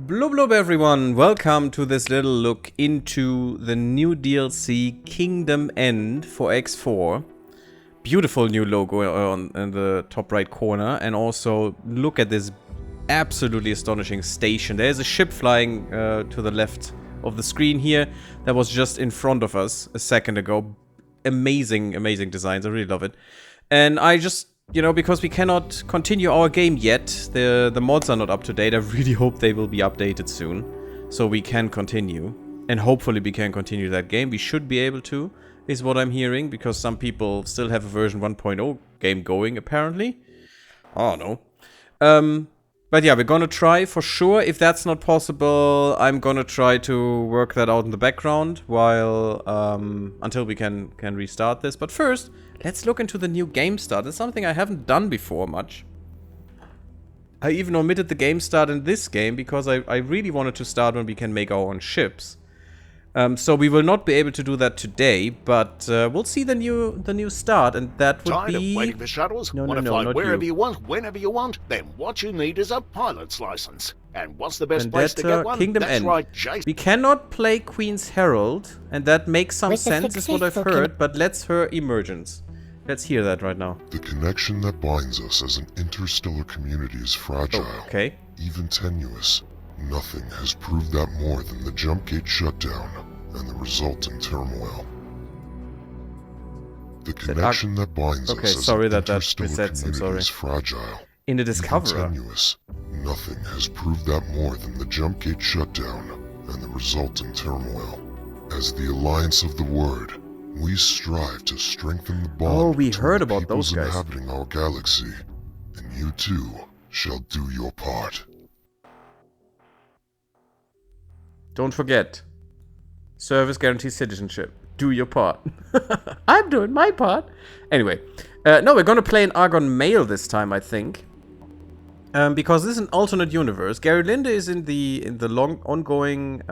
Blub blub everyone, welcome to this little look into the new DLC Kingdom End for X4. Beautiful new logo in the top right corner, and also look at this absolutely astonishing station. There's a ship flying to the left of the screen here that was just in front of us a second ago. Amazing, amazing designs, I really love it. And I just, you know, because we cannot continue our game yet, the mods are not up to date, I really hope they will be updated soon, so we can continue. And hopefully we can continue that game. We should be able to, is what I'm hearing, because some people still have a version 1.0 game going, apparently. I don't know. But yeah, we're gonna try for sure. If that's not possible, I'm gonna try to work that out in the background while until we can restart this. But first, let's look into the new game start. It's something I haven't done before much. I even omitted the game start in this game because I really wanted to start when we can make our own ships. So we will not be able to do that today, but we'll see the new start, and that would Tired be... of waiting for shuttles? No, Want to no, fly not wherever you. you want, whenever you want? Then what you need is a pilot's license. And what's the best place to Vendetta, get one? Kingdom That's End. right, Jason. We cannot play Queen's Herald, and that makes some With the sense, is what I've successful heard, but let's hear Emergence. Let's hear that right now. The connection that binds us as an interstellar community is fragile, Oh, okay. even tenuous. Nothing has proved that more than the jump gate shutdown and the resulting turmoil. The connection that binds Okay, us as sorry an that interstellar resets, I'm community sorry. is fragile, In the even Discoverer. tenuous. Nothing has proved that more than the jump gate shutdown and the resulting turmoil. As the Alliance of the Word, we strive to strengthen the bond Oh, we between heard the about peoples those guys. inhabiting our galaxy, and you too shall do your part. Don't forget. Service guarantees citizenship. Do your part. I'm doing my part. Anyway. No, we're gonna play an Argon Male this time, I think. Because this is an alternate universe. Gary Linde is in the long ongoing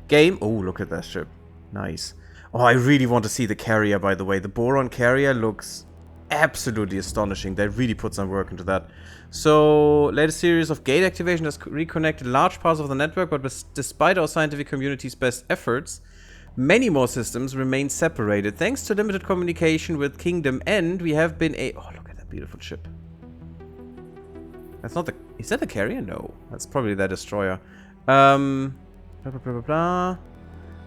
game. Oh, look at that ship. Nice. Oh, I really want to see the carrier, by the way. The Boron carrier looks absolutely astonishing. They really put some work into that. So, latest series of gate activation has reconnected large parts of the network, but despite our scientific community's best efforts, many more systems remain separated. Thanks to limited communication with Kingdom End, we have been oh, look at that beautiful ship. That's not the... Is that the carrier? No. That's probably the destroyer. Blah, blah, blah, blah,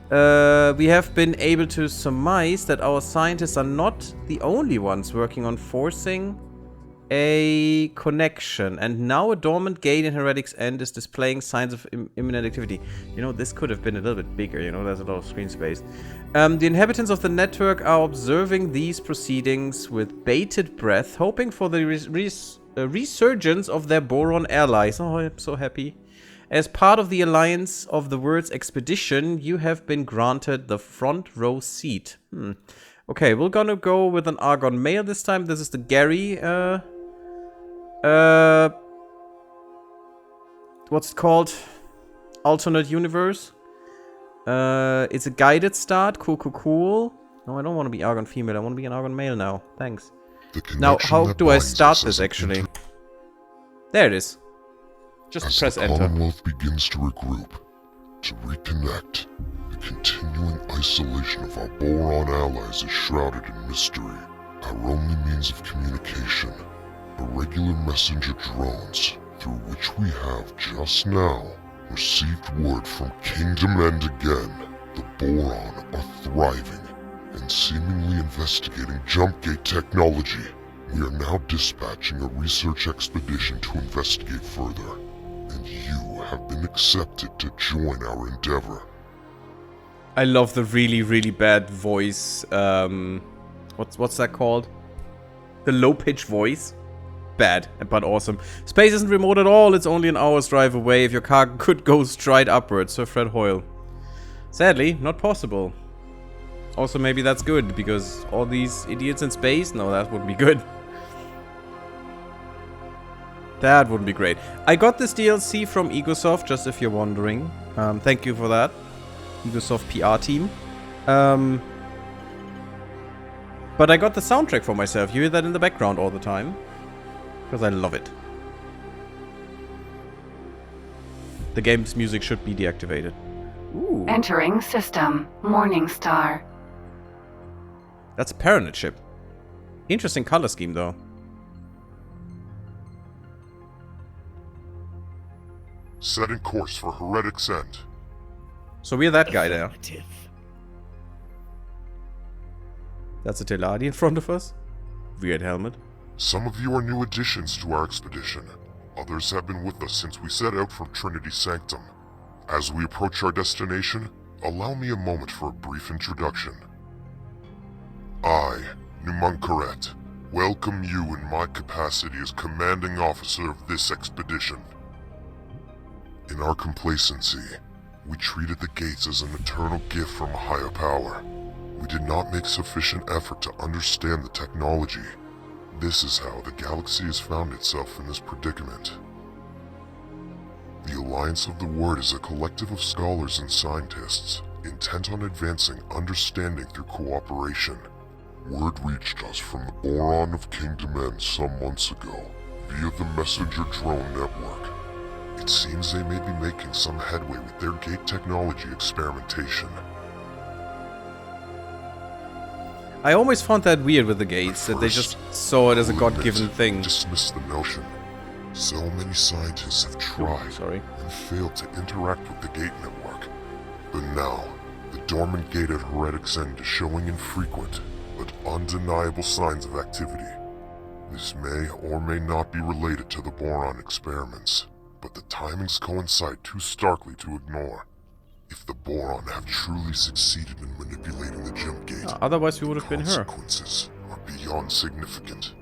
blah. We have been able to surmise that our scientists are not the only ones working on forcing a connection. And now a dormant gate in Heretic's End is displaying signs of imminent activity. You know, this could have been a little bit bigger. You know, there's a lot of screen space. The inhabitants of the network are observing these proceedings with bated breath, hoping for the resurgence of their Boron allies. Oh, I'm so happy. As part of the Alliance of the Word's expedition, you have been granted the front row seat. Okay, we're gonna go with an Argon Male this time. This is the Gary, what's it called? Alternate universe. It's a guided start. Cool, cool, cool. No, I don't want to be Argon Female. I want to be an Argon Male now. Thanks. Now, how do I start this, actually? There it is. Just As press the enter. Commonwealth begins to regroup, to reconnect, the continuing isolation of our Boron allies is shrouded in mystery. Our only means of communication, irregular messenger drones, through which we have just now received word from Kingdom End again. The Boron are thriving and seemingly investigating jump gate technology. We are now dispatching a research expedition to investigate further, and you have been accepted to join our endeavor. I love the really, really bad voice. What's that called? The low-pitch voice. Bad, but awesome. Space isn't remote at all. It's only an hour's drive away. If your car could go straight upwards, Sir Fred Hoyle. Sadly, not possible. Also, maybe that's good, because all these idiots in space? No, that wouldn't be good. That wouldn't be great. I got this DLC from Egosoft, just if you're wondering. Thank you for that. Egosoft PR team. But I got the soundtrack for myself. You hear that in the background all the time. Because I love it. The game's music should be deactivated. Ooh. Entering system. Morningstar. That's a Paranet ship. Interesting color scheme, though. Setting course for Heretic's End. So we're that guy there. That's a Teladi in front of us. Weird helmet. Some of you are new additions to our expedition. Others have been with us since we set out from Trinity Sanctum. As we approach our destination, allow me a moment for a brief introduction. I, Numunkaret, welcome you in my capacity as commanding officer of this expedition. In our complacency, we treated the gates as an eternal gift from a higher power. We did not make sufficient effort to understand the technology. This is how the galaxy has found itself in this predicament. The Alliance of the Word is a collective of scholars and scientists, intent on advancing understanding through cooperation. Word reached us from the Boron of KingdomEnd some months ago, via the messenger drone network. It seems they may be making some headway with their gate technology experimentation. I always found that weird with the gates, that they just saw it as a god-given thing. Dismiss the notion. So many scientists have tried and failed to interact with the gate network. But now, the dormant gate at Heretic's End is showing infrequent, but undeniable signs of activity. This may or may not be related to the boron experiments, but the timings coincide too starkly to ignore. If the boron have truly succeeded in manipulating the jump gate, otherwise we would have been her. Consequences are beyond significant.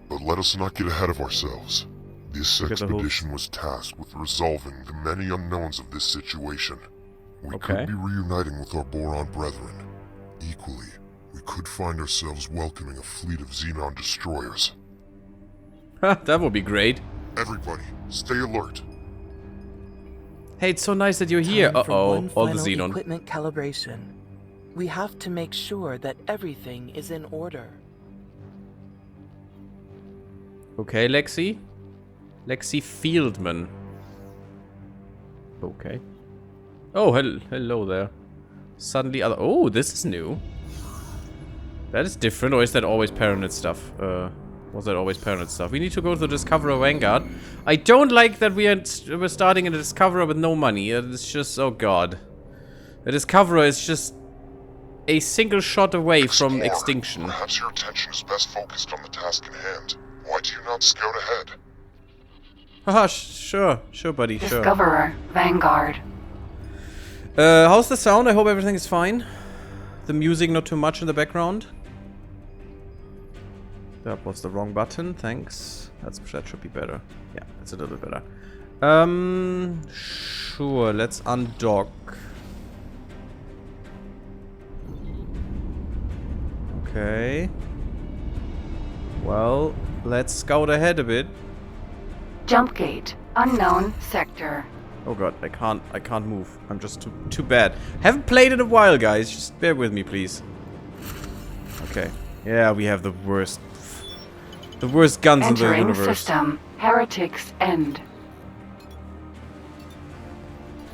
But let us not get ahead of ourselves. This expedition was tasked with resolving the many unknowns of this situation. We could be reuniting with our boron brethren. Equally, we could find ourselves welcoming a fleet of Xenon destroyers. That would be great. Everybody, stay alert. Hey, it's so nice that you're here. Uh-oh, all the Xenon. Equipment calibration. We have to make sure that everything is in order. Okay, Lexi. Lexi Fieldman. Okay. Oh, hello there. Suddenly other... Oh, this is new. That is different, or is that always Paranet stuff? Was that always Paranet stuff? We need to go to the Discoverer Vanguard. I don't like that we're starting in a Discoverer with no money. It's just... Oh, God. The Discoverer is just a single shot away from extinction. Perhaps your attention is best focused on the task in hand. Why do you not scout ahead? Haha, sure, buddy, sure. Discoverer Vanguard. How's the sound? I hope everything is fine. The music not too much in the background. That was the wrong button, thanks. That should be better. Yeah, that's a little bit better. Sure, let's undock. Okay. Well, let's scout ahead a bit. Jump gate. Unknown sector. Oh god, I can't move. I'm just too bad. Haven't played in a while, guys. Just bear with me, please. Okay. Yeah, we have the worst guns in the universe. Entering system. Heretic's End.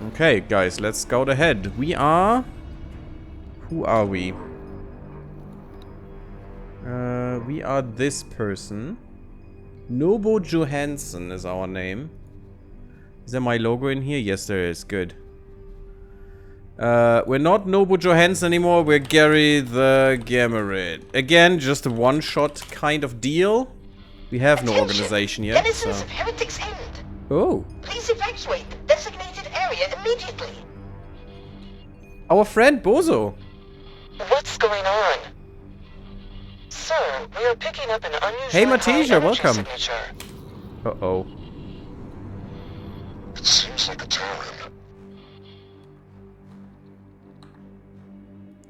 Okay, guys, let's scout ahead. We are... Who are we? We are this person. Nobo Johansson is our name. Is there my logo in here? Yes, there is. Good. We're not Nobo Johansson anymore. We're GaryTheGammarid. Again, just a one-shot kind of deal. We have no organization yet. Denizens of Heretic's End. Oh. Please evacuate the designated area immediately. Our friend Bozo. What's going on? Sir, we are picking up an unusual Hey, Matija, welcome. signature. Uh-oh. It seems like a Terran.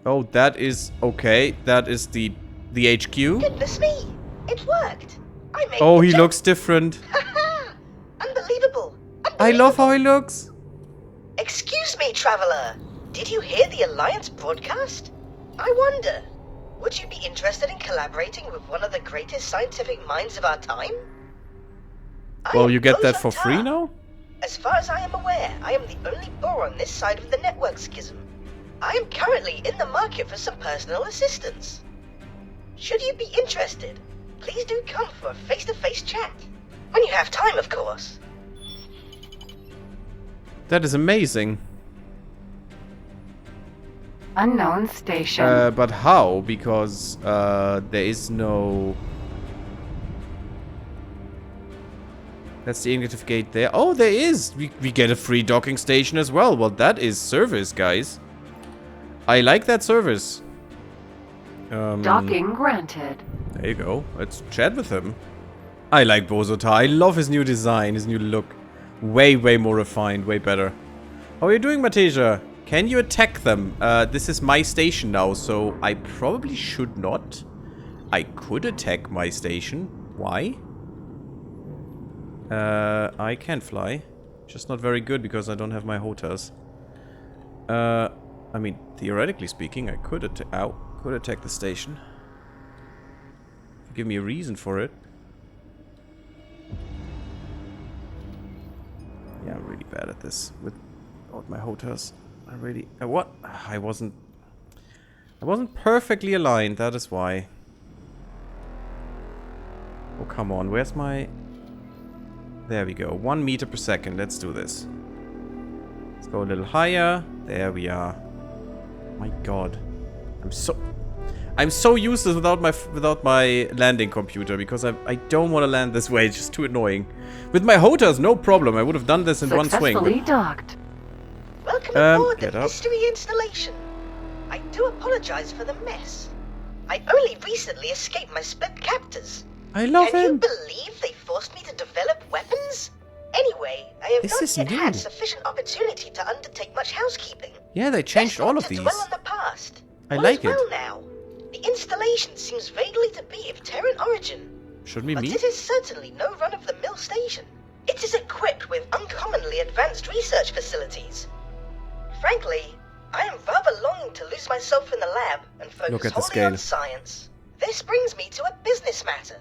Oh, that is... Okay, that is the HQ. Goodness me, it worked. I made Oh, the he jump. looks different. Unbelievable. I love how he looks. Excuse me, traveler. Did you hear the Alliance broadcast? I wonder, would you be interested in collaborating with one of the greatest scientific minds of our time? Well, you get that for free now? As far as I am aware, I am the only boron this side of the network schism. I am currently in the market for some personal assistance. Should you be interested, please do come for a face-to-face chat. When you have time, of course. That is amazing. Unknown station. But how? Because there is no... That's the indicative gate there. Oh, there is! We get a free docking station as well. Well, that is service, guys. I like that service. Docking granted. There you go. Let's chat with him. I like Bozota. I love his new design, his new look. Way, way more refined. Way better. How are you doing, Mateja? Can you attack them? This is my station now, so I probably should not. I could attack my station. Why? I can fly. Just not very good because I don't have my hotels. I mean, theoretically speaking, I could attack the station. Give me a reason for it. Yeah, I'm really bad at this without my hotels. What? I wasn't perfectly aligned, that is why. Oh, come on, where's my... There we go, 1 meter per second, let's do this. Let's go a little higher, there we are. My god. I'm so useless without my landing computer, because I don't want to land this way, it's just too annoying. With my hotels, no problem, I would have done this in one swing. Successfully docked. Welcome aboard the mystery installation. I do apologize for the mess. I only recently escaped my split captors. I love Can you him. believe they forced me to develop weapons? Anyway, I have This not is yet had new. sufficient opportunity to undertake much housekeeping. Yeah, they changed all of Let's these. not dwell on the past. I All like is well it. now. The installation seems vaguely to be of Terran origin, Should we but meet? it is certainly no run-of-the-mill station. It is equipped with uncommonly advanced research facilities. Frankly, I am rather longing to lose myself in the lab and Look focus at the wholly scale. on science. This brings me to a business matter.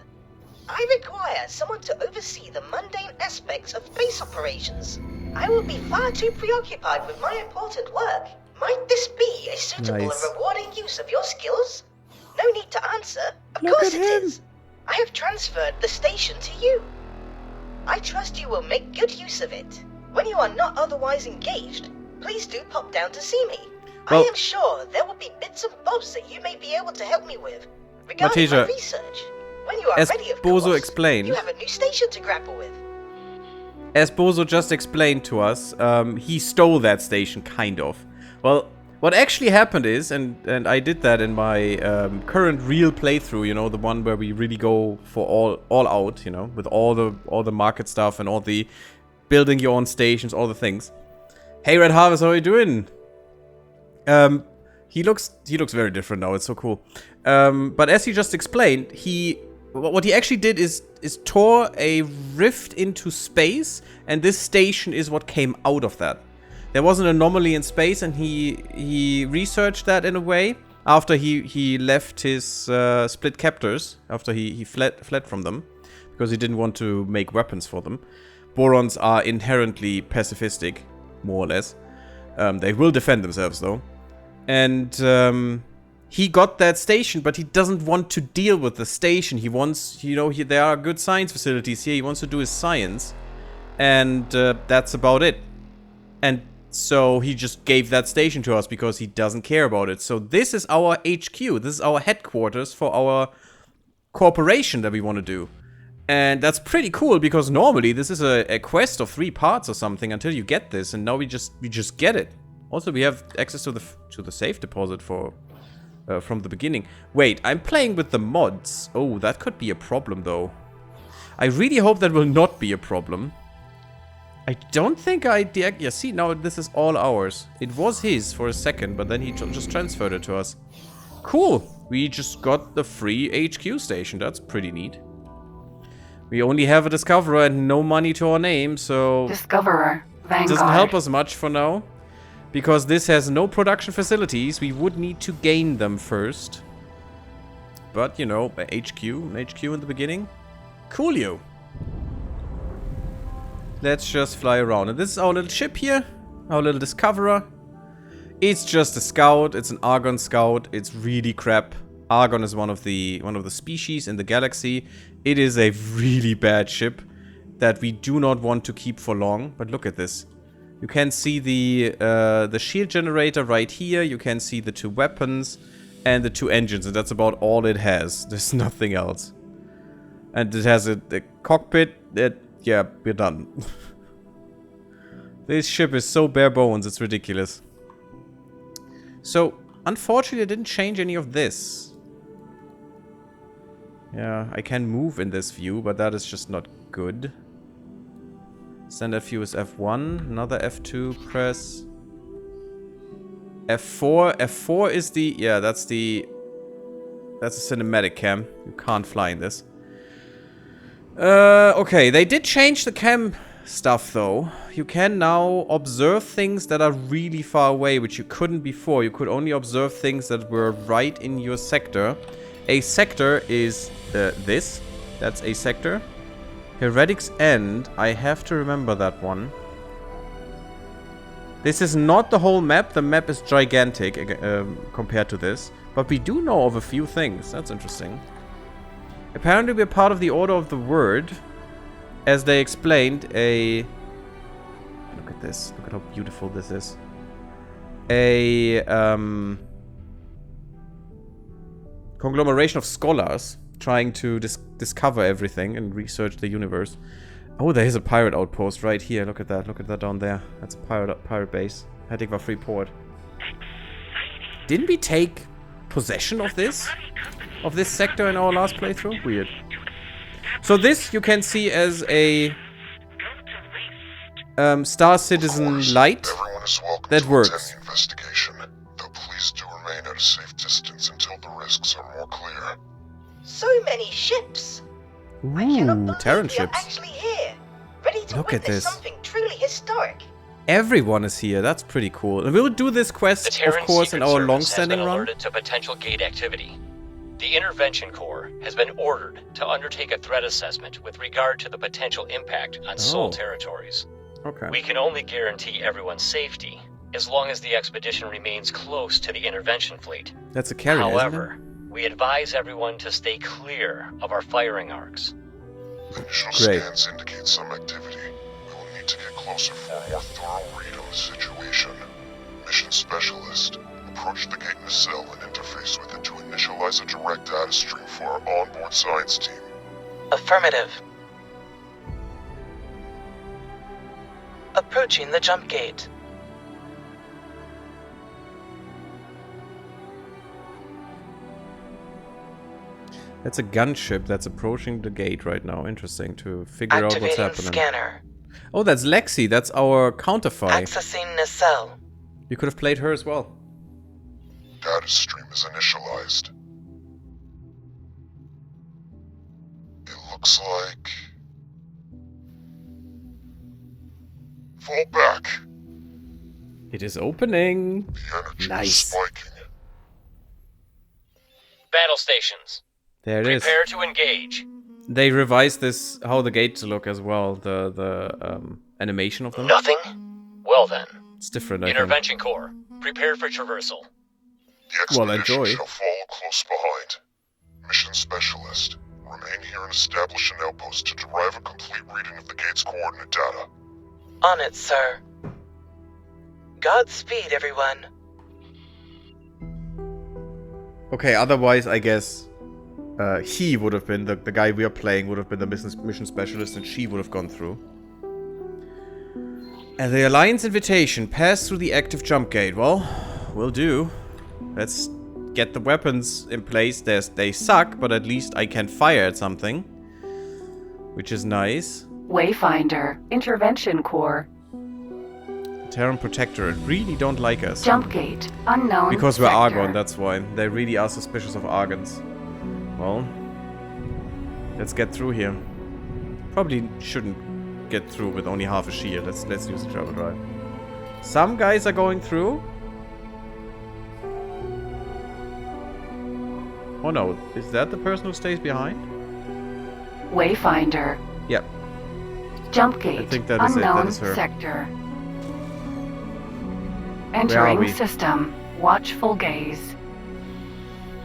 I require someone to oversee the mundane aspects of base operations. I will be far too preoccupied with my important work. Might this be a suitable Nice. and rewarding use of your skills? No need to answer. Of Look course at it him. is. I have transferred the station to you. I trust you will make good use of it. When you are not otherwise engaged, please do pop down to see me. Well- I am sure there will be bits and bobs that you may be able to help me with regarding my Mateja, research. When you are as ready, of Bozo course, explained- you have a new station to grapple with. As Bozo just explained to us, he stole that station, kind of. Well, what actually happened is, and I did that in my current real playthrough, you know, the one where we really go for all out, you know, with all the market stuff and all the building your own stations, all the things. Hey, Red Harvest, how are you doing? He looks very different now. It's so cool. But as he just explained, what he actually did is tore a rift into space, and this station is what came out of that. There was an anomaly in space, and he researched that in a way after he left his split captors, after he fled from them, because he didn't want to make weapons for them. Borons are inherently pacifistic, more or less. They will defend themselves, though. And he got that station, but he doesn't want to deal with the station. He wants, you know, there are good science facilities here. He wants to do his science. And that's about it. And so he just gave that station to us because he doesn't care about it. So this is our HQ. This is our headquarters for our corporation that we want to do. And that's pretty cool because normally this is a quest of 3 parts or something until you get this. And now we just get it. Also, we have access to the safe deposit from the beginning. Wait, I'm playing with the mods. Oh, that could be a problem, though. I really hope that will not be a problem. I don't think yeah, see, now this is all ours. It was his for a second, but then he just transferred it to us. Cool. We just got the free HQ station. That's pretty neat. We only have a Discoverer and no money to our name, so... Discoverer, Vanguard. Doesn't help us much for now. Because this has no production facilities, we would need to gain them first. But, you know, HQ in the beginning. Coolio. let's just fly around. And this is our little ship here. Our little Discoverer. It's just a scout. It's an Argon scout. It's really crap. Argon is one of the species in the galaxy. It is a really bad ship that we do not want to keep for long. But look at this. You can see the shield generator right here. You can see the 2 weapons and the 2 engines. And that's about all it has. There's nothing else. And it has a cockpit that... Yeah, we're done. This ship is so bare bones. It's ridiculous. So, unfortunately, I didn't change any of this. Yeah, I can move in this view, but that is just not good. Standard view is F1. Another F2 press. F4. F4 is the... Yeah, that's the... That's a cinematic cam. You can't fly in this. Okay. They did change the cam stuff, though. You can now observe things that are really far away, which you couldn't before. You could only observe things that were right in your sector. A sector is this. That's a sector. Heretic's End. I have to remember that one. This is not the whole map. The map is gigantic compared to this. But we do know of a few things. That's interesting. Apparently we're part of the Order of the Word. As they explained, a... Look at this. Look at how beautiful this is. A conglomeration of scholars trying to discover everything and research the universe. Oh, there's a pirate outpost right here. Look at that. Look at that down there. That's a pirate base. Heretic war free port. Didn't we take possession of this? Of this sector in our last playthrough? Weird. So this you can see as a Star Citizen Light that works. Investigation, though please do remain at a safe distance until the risks are more clear. So many ships. I cannot believe Terran we are ships. actually here, ready to Look at witness this. something truly historic. Everyone is here. That's pretty cool. And we'll do this quest, of course, in our long-standing run. Alerted to potential gate activity. The Intervention Corps has been ordered to undertake a threat assessment with regard to the potential impact on Sol territories. Okay. We can only guarantee everyone's safety as long as the expedition remains close to the intervention fleet. That's a carrier, However, we advise everyone to stay clear of our firing arcs. Initial Great. scans indicate some activity. We will need to get closer for a more thorough read on the situation. Mission Specialist, approach the gate nacelle and interface with it to initialize a direct data stream for our onboard science team. Affirmative. Approaching the jump gate. That's a gunship that's approaching the gate right now. Interesting to figure out what's Activating happening. scanner. Oh, that's Lexi. That's our counterfire. Accessing nacelle. You could have played her as well. Data stream is initialized. It looks like... Fall back. It is opening. The energy Nice. is spiking. Battle stations. There it is. Prepare to engage. They revised this, how the gates look as well. The animation of them. Nothing? Well then. It's different, I think. Intervention Corps. Prepare for traversal. The Well, expedition enjoy. shall follow close behind. Mission Specialist, remain here and establish an outpost to derive a complete reading of the gate's coordinate data. On it, sir. Godspeed, everyone. Okay, otherwise, I guess he would have been, the guy we are playing would have been the mission specialist and she would have gone through. And the Alliance invitation, pass through the active jump gate. Well, will do. Let's get the weapons in place. They suck, but at least I can fire at something. Which is nice. Wayfinder. Intervention Corps. Terran Protectorate really don't like us. Jump gate. Unknown Because we're sector. Argon, that's why. They really are suspicious of Argons. Well, let's get through here. Probably shouldn't get through with only half a shield. Let's use the travel drive. Some guys are going through. Oh no, is that the person who stays behind? Wayfinder. Yep. Jump gate. I think that is it. Unknown That is her. sector. we? Entering system. Watchful gaze.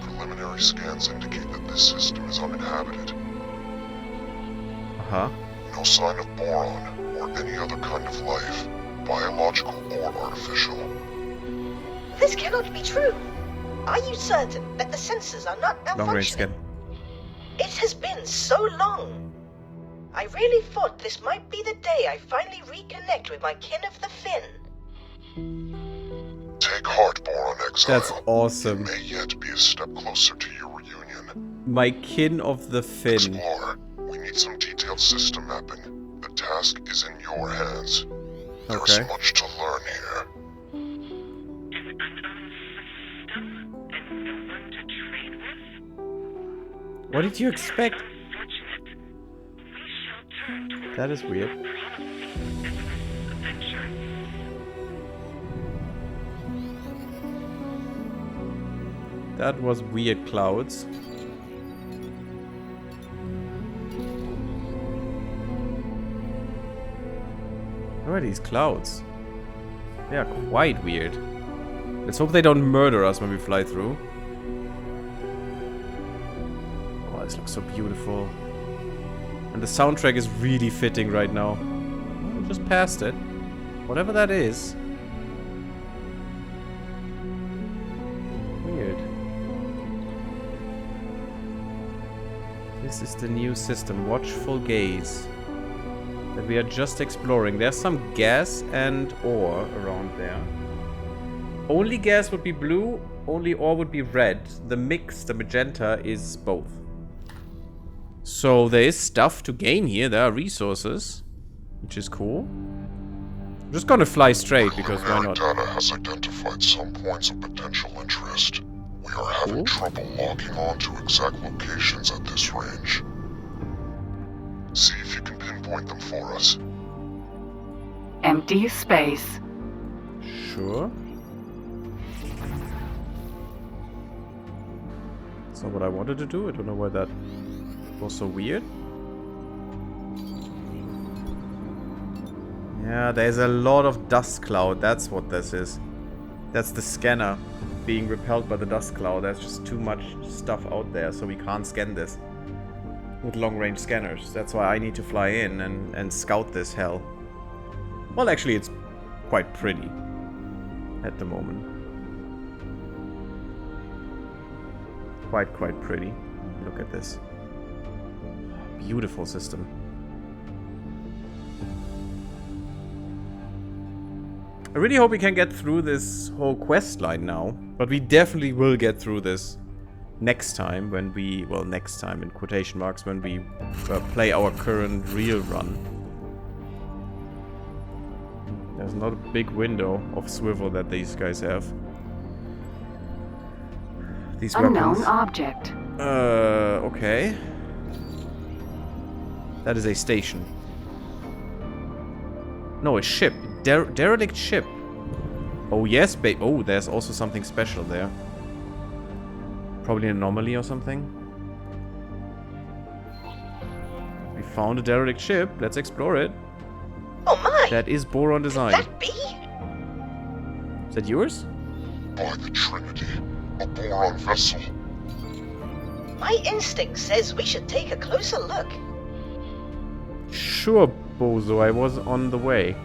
Preliminary scans indicate that this system is uninhabited. Uh-huh. No sign of boron or any other kind of life, biological or artificial. This cannot be true. Are you certain that the sensors are not Long-range malfunctioning? scan. It has been so long. I really thought this might be the day I finally reconnect with my kin of the Fin. Take heart, Boron Exile. That's awesome. You may yet be a step closer to your reunion. My kin of the Fin. Explorer, we need some detailed system mapping. The task is in your hands. There's Okay. much to learn here. What did you expect? That is weird. That was weird, clouds. Where are these clouds? They are quite weird. Let's hope they don't murder us when we fly through. Oh, this looks so beautiful. And the soundtrack is really fitting right now. Oh, just passed it. Whatever that is. Weird. This is the new system, Watchful Gaze, that we are just exploring. There's some gas and ore around there. Only gas would be blue, only ore would be red. The mix, the magenta, is both. So there is stuff to gain here. There are resources, which is cool. I'm just gonna fly straight because why not? Data has identified some points of potential interest. We are having trouble locking on to exact locations at this range. See if you can pinpoint them for us. Empty space. Sure. That's not what I wanted to do. I don't know why that was so weird. Yeah, there's a lot of dust cloud. That's what this is. That's the scanner being repelled by the dust cloud. There's just too much stuff out there, so we can't scan this with long-range scanners. That's why I need to fly in and scout this hell. Well, actually, it's quite pretty at the moment. Quite pretty. Look at this. Beautiful system. I really hope we can get through this whole quest line now. But we definitely will get through this next time when we... Well, next time in quotation marks, when we play our current real run. There's not a big window of swivel that these guys have. These Unknown weapons. object. Okay. That is a station. No, a ship. Derelict ship. Oh, yes, oh, there's also something special there. Probably an anomaly or something. We found a derelict ship. Let's explore it. Oh my! That is boron design. Could that be? Is that yours? By the Trinity, a boron vessel. My instinct says we should take a closer look. Sure, Bozo. I was on the way.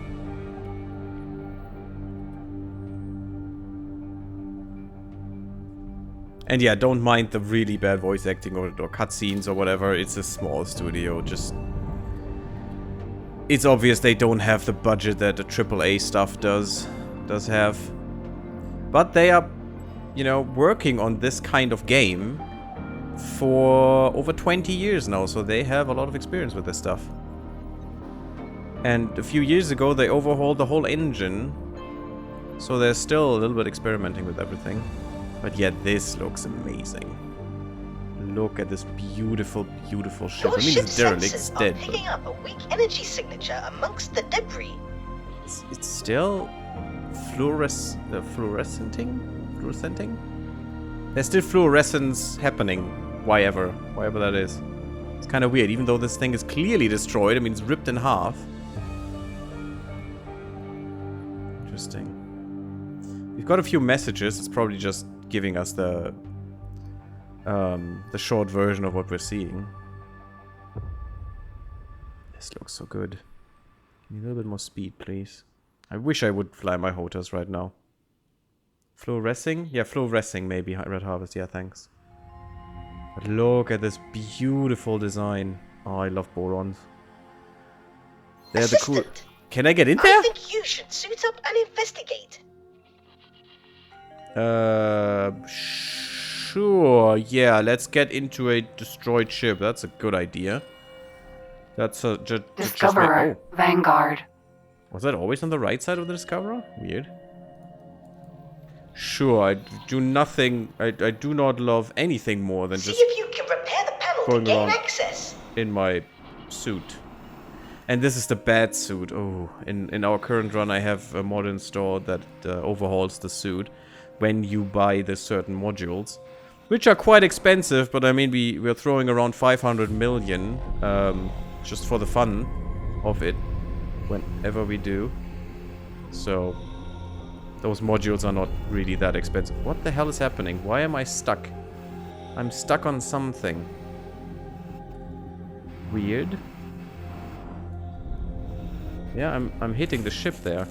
And yeah, don't mind the really bad voice acting or cutscenes or whatever. It's a small studio. Just... It's obvious they don't have the budget that the AAA stuff does have. But they are, you know, working on this kind of game for over 20 years now. So they have a lot of experience with this stuff. And a few years ago, they overhauled the whole engine. So they're still a little bit experimenting with everything. But yeah, this looks amazing. Look at this beautiful, beautiful ship. Your I mean, ship it's derelict, sensors it's are dead, picking up a weak energy signature amongst the debris. but it's still fluorescenting? There's still fluorescence happening, whatever that is. It's kind of weird, even though this thing is clearly destroyed. I mean, it's ripped in half. Interesting. We've got a few messages. It's probably just giving us the short version of what we're seeing. This looks so good. Give me a little bit more speed, please. I wish I would fly my HOTAS right now. Fluorescing? Yeah, fluorescing maybe. Red Harvest, yeah, thanks. But look at this beautiful design. Oh, I love borons. They're the cool... Can I get in there? I think you should suit up and investigate. Sure. Yeah, let's get into a destroyed ship. That's a good idea. That's a... Discoverer, Vanguard. Was that always on the right side of the Discoverer? Weird. Sure, I do nothing... I do not love anything more than just... See if you can repair the panel to gain access. In my suit. And this is the bad suit. Oh, in our current run I have a mod installed that overhauls the suit when you buy the certain modules. Which are quite expensive, but I mean we're throwing around 500 million just for the fun of it whenever we do. So those modules are not really that expensive. What the hell is happening? Why am I stuck? I'm stuck on something. Weird. Yeah, I'm hitting the ship there.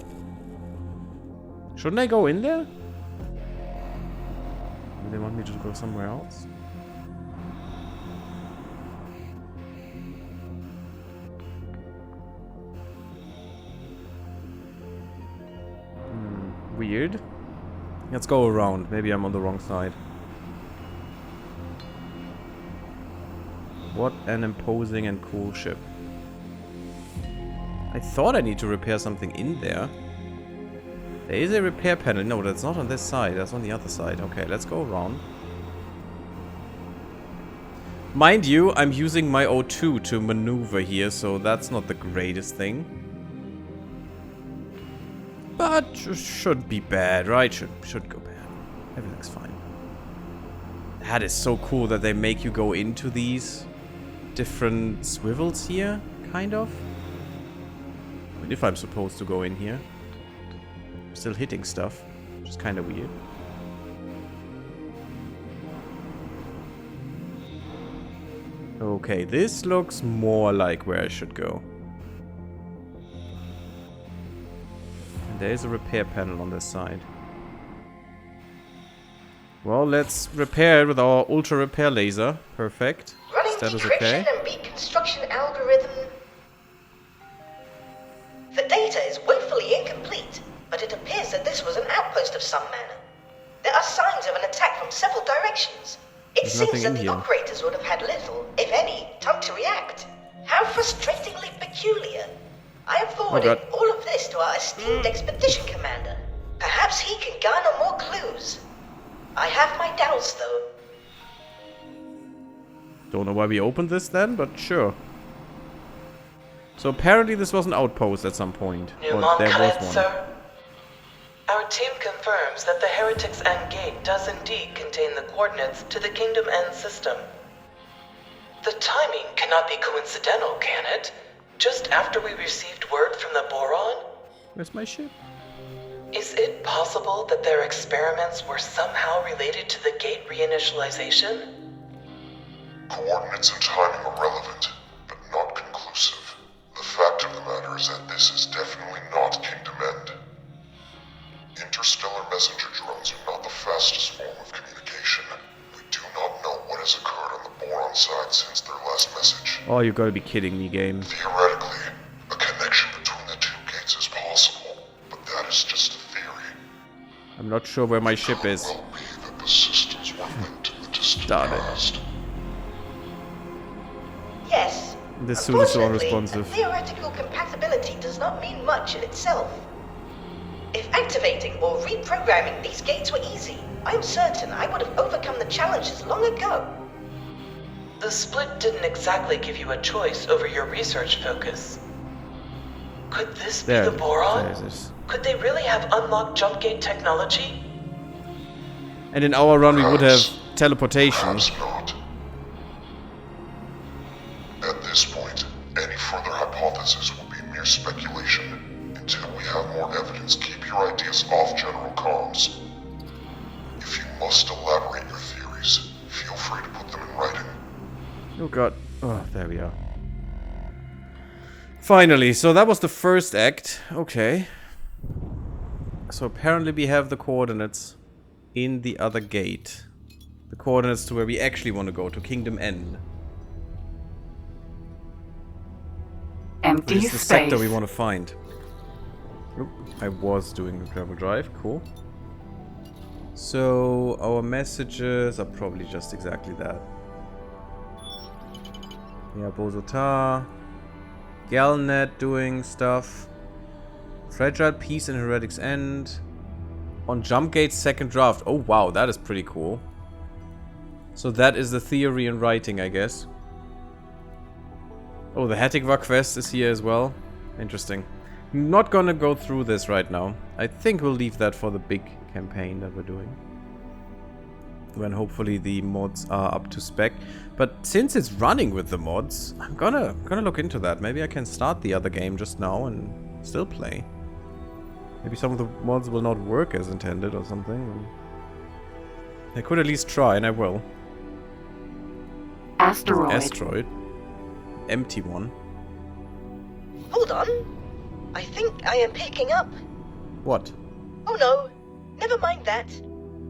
Shouldn't I go in there? Do they want me to go somewhere else? Weird. Let's go around. Maybe I'm on the wrong side. What an imposing and cool ship. I thought I need to repair something in there. There is a repair panel. No, that's not on this side. That's on the other side. Okay, let's go around. Mind you, I'm using my O2 to maneuver here, so that's not the greatest thing. But should be bad, right? Should go bad. Everything's fine. That is so cool that they make you go into these different swivels here, kind of. I mean, if I'm supposed to go in here. I'm still hitting stuff, which is kind of weird. Okay, this looks more like where I should go. And there is a repair panel on this side. Well, let's repair it with our ultra repair laser. Perfect. Running Status decryption okay. and reconstruction algorithm. The data is woefully incomplete, but it appears that this was an outpost of some manner. There are signs of an attack from several directions. It seems that the operators would have had little, if any, time to react. How frustratingly peculiar. I am forwarding all of this to our esteemed expedition commander. Perhaps he can garner more clues. I have my doubts, though. Don't know why we opened this then, but sure. So apparently this was an outpost at some point. Or there was one. Sir. Our team confirms that the Heretic's End Gate does indeed contain the coordinates to the KingdomEnd system. The timing cannot be coincidental, can it? Just after we received word from the Boron? Where's my ship? Is it possible that their experiments were somehow related to the gate reinitialization? Coordinates and timing are relevant, but not conclusive. The fact of the matter is that this is definitely not KingdomEnd. Interstellar messenger drones are not the fastest form of communication. We do not know what has occurred on the Boron side since their last message. Oh, you gotta be kidding me, game. Theoretically, a connection between the two gates is possible, but that is just a theory. I'm not sure where my ship is. It could well be that the systems were linked in the distant past. Yes. This suit is so Unfortunately, unresponsive. theoretical compatibility does not mean much in itself. If activating or reprogramming these gates were easy, I am certain I would have overcome the challenges long ago. The split didn't exactly give you a choice over your research focus. Could this be the Boron? Could they really have unlocked jump gate technology? And in our run we would have teleportation. Perhaps not. At this point, any further hypothesis will be mere speculation until we have more evidence, keep your ideas off General Comms. If you must elaborate your theories, feel free to put them in writing. Oh god. Oh, there we are. Finally, so that was the first act. Okay. So apparently we have the coordinates in the other gate. The coordinates to where we actually want to go, to KingdomEnd. Empty This is the space. sector we want to find. Oop, I was doing the travel drive, cool. So our messages are probably just exactly that. Yeah, Bozota. Galnet doing stuff. Fragile Peace and Heretic's End. On Jump Gate's second draft. Oh wow, that is pretty cool. So that is the theory in writing, I guess. Oh, the Hatikva quest is here as well. Interesting. Not gonna go through this right now. I think we'll leave that for the big campaign that we're doing. When hopefully the mods are up to spec. But since it's running with the mods, I'm gonna look into that. Maybe I can start the other game just now and still play. Maybe some of the mods will not work as intended or something. I could at least try, and I will. Asteroid. Empty one. Hold on. I think I am picking up. What? Oh no, never mind that.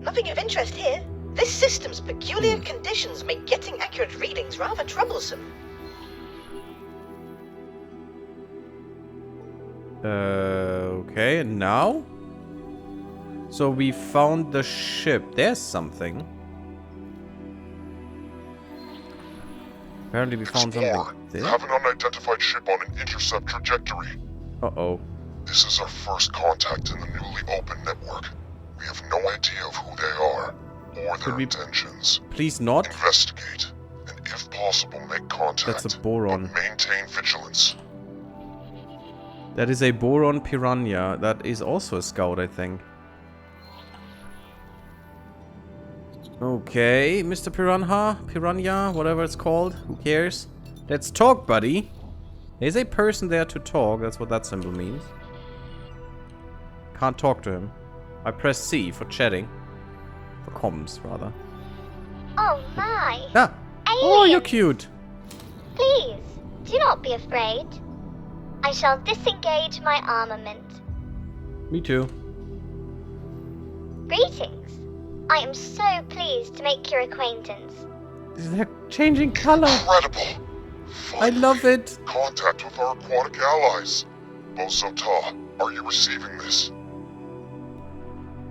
Nothing of interest here. This system's peculiar conditions make getting accurate readings rather troublesome. Okay, and now? So we found the ship. There's something. Apparently we found something there. Have an unidentified ship on an intercept trajectory. Uh-oh. This is our first contact in the newly open network. We have no idea of who they are, or their intentions. Please not? Investigate, and if possible, make contact. That's a boron. But maintain vigilance. That is a boron piranha. That is also a scout, I think. Okay, Mr. Piranha, whatever it's called. Who cares? Let's talk, buddy. There's a person there to talk. That's what that symbol means. Can't talk to him. I press C for chatting. For comms, rather. Oh my! Ah! Oh, you're cute! Please, do not be afraid. I shall disengage my armament. Me too. Greetings. I am so pleased to make your acquaintance. They're changing color. Incredible! I love it. Contact with our aquatic allies. Bozota, are you receiving this?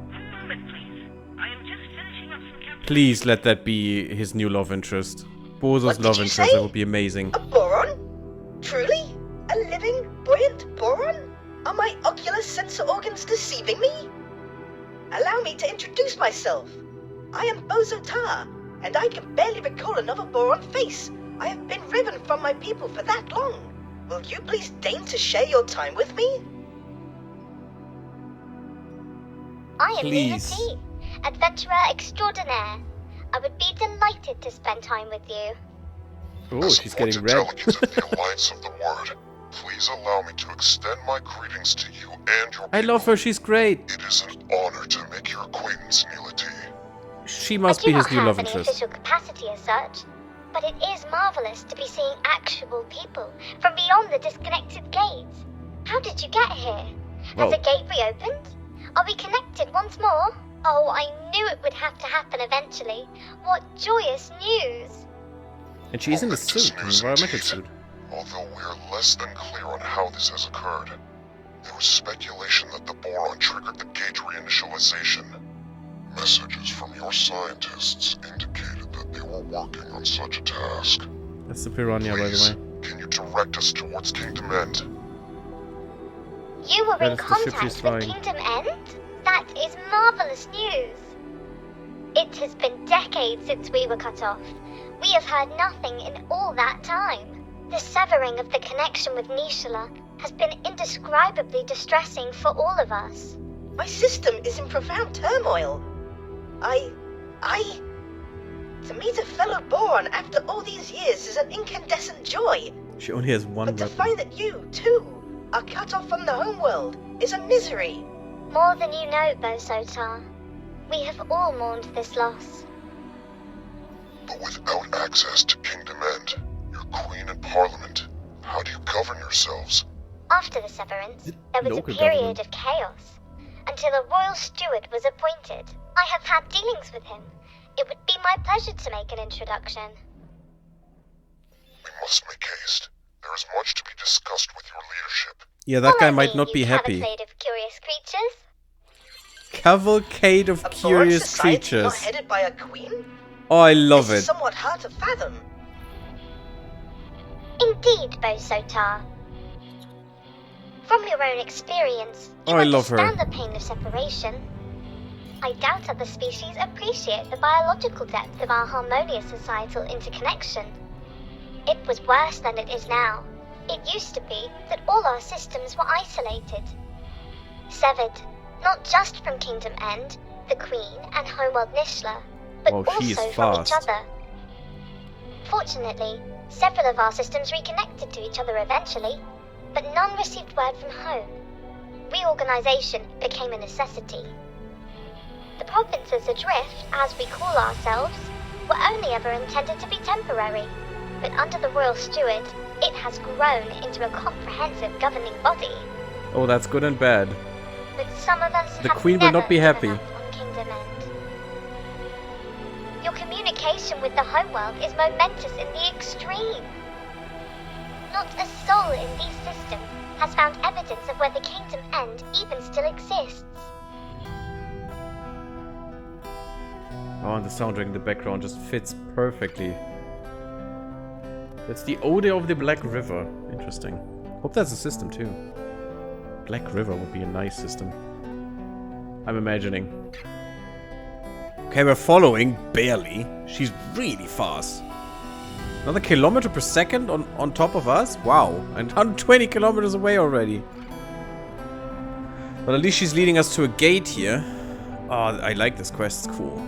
One moment, please. I am just finishing up some calculations. Please let that be his new love interest. Bozo's What did love you interest. say? That would be amazing. A boron? Truly? A living, buoyant boron? Are my ocular sensor organs deceiving me? Allow me to introduce myself. I am Bozota, and I can barely recall another boron face. I have been riven from my people for that long. Will you please deign to share your time with me? I am Luna Please. T, adventurer extraordinaire. I would be delighted to spend time with you. Oh, she's getting red. Delegate of the Alliance of the Word, please allow me to extend my greetings to you and your people. I love her. She's great. It is an honor to make your acquaintance, Neela T. She I must do be not his new have love any interest. official capacity as such, but it is marvelous to be seeing actual people from beyond the disconnected gates. How did you get here? Well- Has the gate reopened? Are we connected once more? Oh, I knew it would have to happen eventually. What joyous news! And she's in the Momentous suit, an news environmental indeed. suit. Although we are less than clear on how this has occurred, there was speculation that the boron triggered the gate reinitialization. Messages from your scientists indicated that they were working on such a task. That's the piranha, by Please, the way. can you direct us towards KingdomEnd? You were That in is the ship contact she's with flying. KingdomEnd? That is marvelous news. It has been decades since we were cut off. We have heard nothing in all that time. The severing of the connection with Nishala has been indescribably distressing for all of us. My system is in profound turmoil. To meet a fellow boron after all these years is an incandescent joy. She only has one But to weapon. find that you, too, Our cut-off from the homeworld is a misery. More than you know, Bosotar. We have all mourned this loss. But without access to KingdomEnd, your queen and parliament, how do you govern yourselves? After the severance, there was a Local period government. of chaos, until a royal steward was appointed. I have had dealings with him. It would be my pleasure to make an introduction. We must make haste. There is much to be discussed with your leadership. Yeah, that guy Follow might me, not you be happy. cavalcade of curious creatures. Cavalcade of A boron curious society not creatures. headed by a queen? Oh, I love This it. is somewhat hard to fathom. Indeed, Bosotar. From your own experience, you Oh, I love her. understand the pain of separation. I doubt other species appreciate the biological depth of our harmonious societal interconnection. It was worse than it is now. It used to be that all our systems were isolated. Severed, not just from KingdomEnd, the Queen and Homeworld Nishla, but Wow, she is also from each fast. other. Fortunately, several of our systems reconnected to each other eventually, but none received word from home. Reorganization became a necessity. The provinces adrift, as we call ourselves, were only ever intended to be temporary, but under the royal steward, it has grown into a comprehensive governing body. Oh, that's good and bad. But some of us The have Queen will never not be given happy. up on KingdomEnd. Your communication with the homeworld is momentous in the extreme. Not a soul in these systems has found evidence of whether KingdomEnd even still exists. Oh, and the soundtrack in the background just fits perfectly. That's the Ode of the Black River. Interesting. Hope that's a system too. Black River would be a nice system. I'm imagining. Okay, we're following, barely. She's really fast. Another kilometer per second on top of us? Wow. And 120 kilometers away already. But at least she's leading us to a gate here. Oh, I like this quest. It's cool.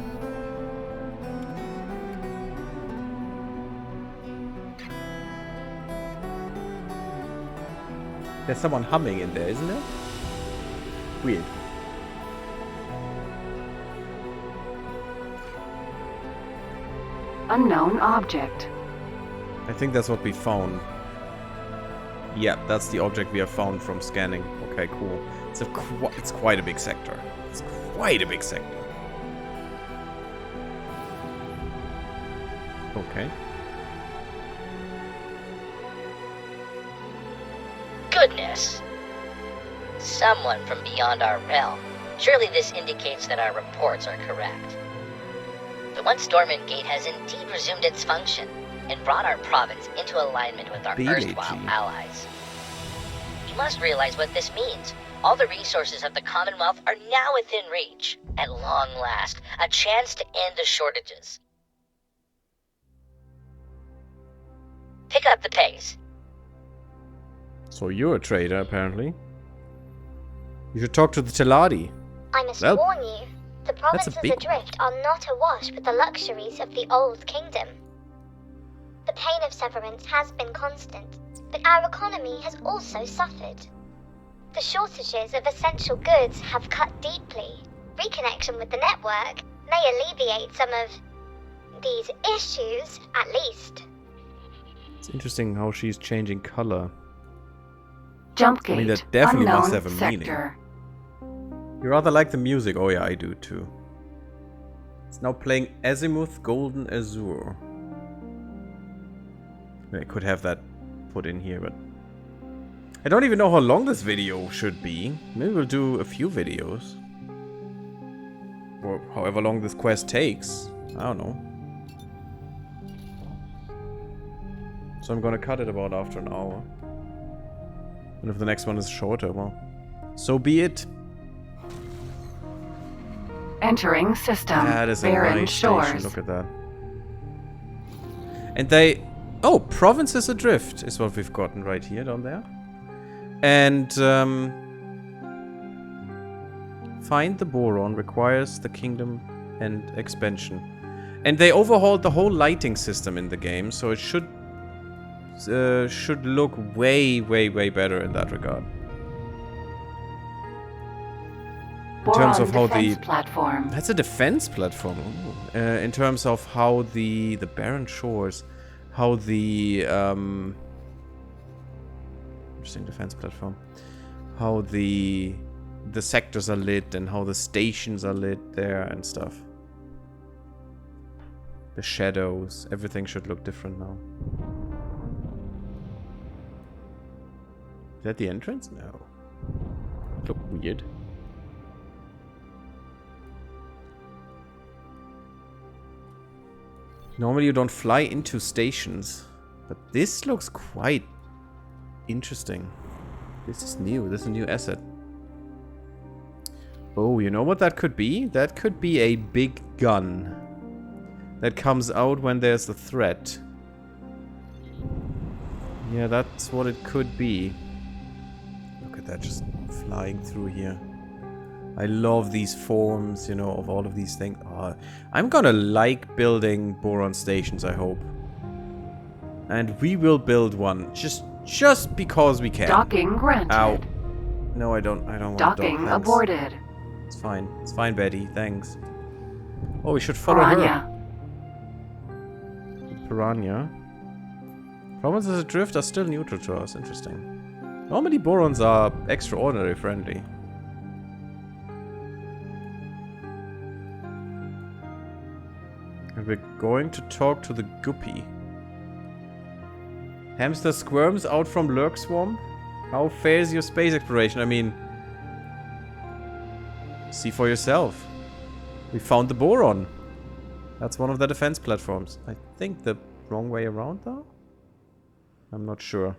There's someone humming in there, isn't there? Weird. Unknown object. I think that's what we found. Yeah, that's the object we have found from scanning. Okay, cool. It's quite a big sector. It's quite a big sector. Okay. Goodness! Someone from beyond our realm. Surely this indicates that our reports are correct. The once dormant gate has indeed resumed its function and brought our province into alignment with our erstwhile allies. You must realize what this means. All the resources of the Commonwealth are now within reach. At long last, a chance to end the shortages. Pick up the pace. So you're a trader, apparently. You should talk to the Teladi. I must Well, warn you, the provinces big adrift are not awash with the luxuries of the old kingdom. The pain of severance has been constant, but our economy has also suffered. The shortages of essential goods have cut deeply. Reconnection with the network may alleviate some of these issues, at least. It's interesting how she's changing color. Jump gate. I mean, that definitely unknown must have a meaning. sector. You rather like the music? Oh yeah, I do too. It's now playing Azimuth Golden Azure. I could have that put in here, but I don't even know how long this video should be. Maybe we'll do a few videos. Or however long this quest takes. I don't know. So I'm gonna cut it about after an hour. And if the next one is shorter, well, so be it. Entering system. That is a Barren nice shores. station. Look at that. And they... Oh, Provinces Adrift is what we've gotten right here, down there. And, find the boron requires the KingdomEnd expansion. And they overhauled the whole lighting system in the game, so it should look way, way, way better in that regard. In terms of how defense the platform. That's a defense platform. Ooh. In terms of how the barren shores, how the interesting defense platform, how the sectors are lit and how the stations are lit there and stuff. The shadows, everything should look different now. Is that the entrance? No. It look weird. Normally you don't fly into stations, but this looks quite interesting. This is new. This is a new asset. Oh, you know what that could be? That could be a big gun that comes out when there's a threat. Yeah, that's what it could be. Look at that, just flying through here. I love these forms, you know, of all of these things. Oh, I'm gonna like building boron stations, I hope. And we will build one, just because we can. Docking granted. Ow. No, I don't want to Docking aborted. It's fine, Betty, thanks. Oh, we should follow her. Piranha. Problems as a drift are still neutral to us, interesting. Normally borons are extraordinarily friendly. And we're going to talk to the guppy. Hamster squirms out from Lurk Swamp? How fares your space exploration? I mean, see for yourself. We found the boron. That's one of the defense platforms. I think the wrong way around though? I'm not sure.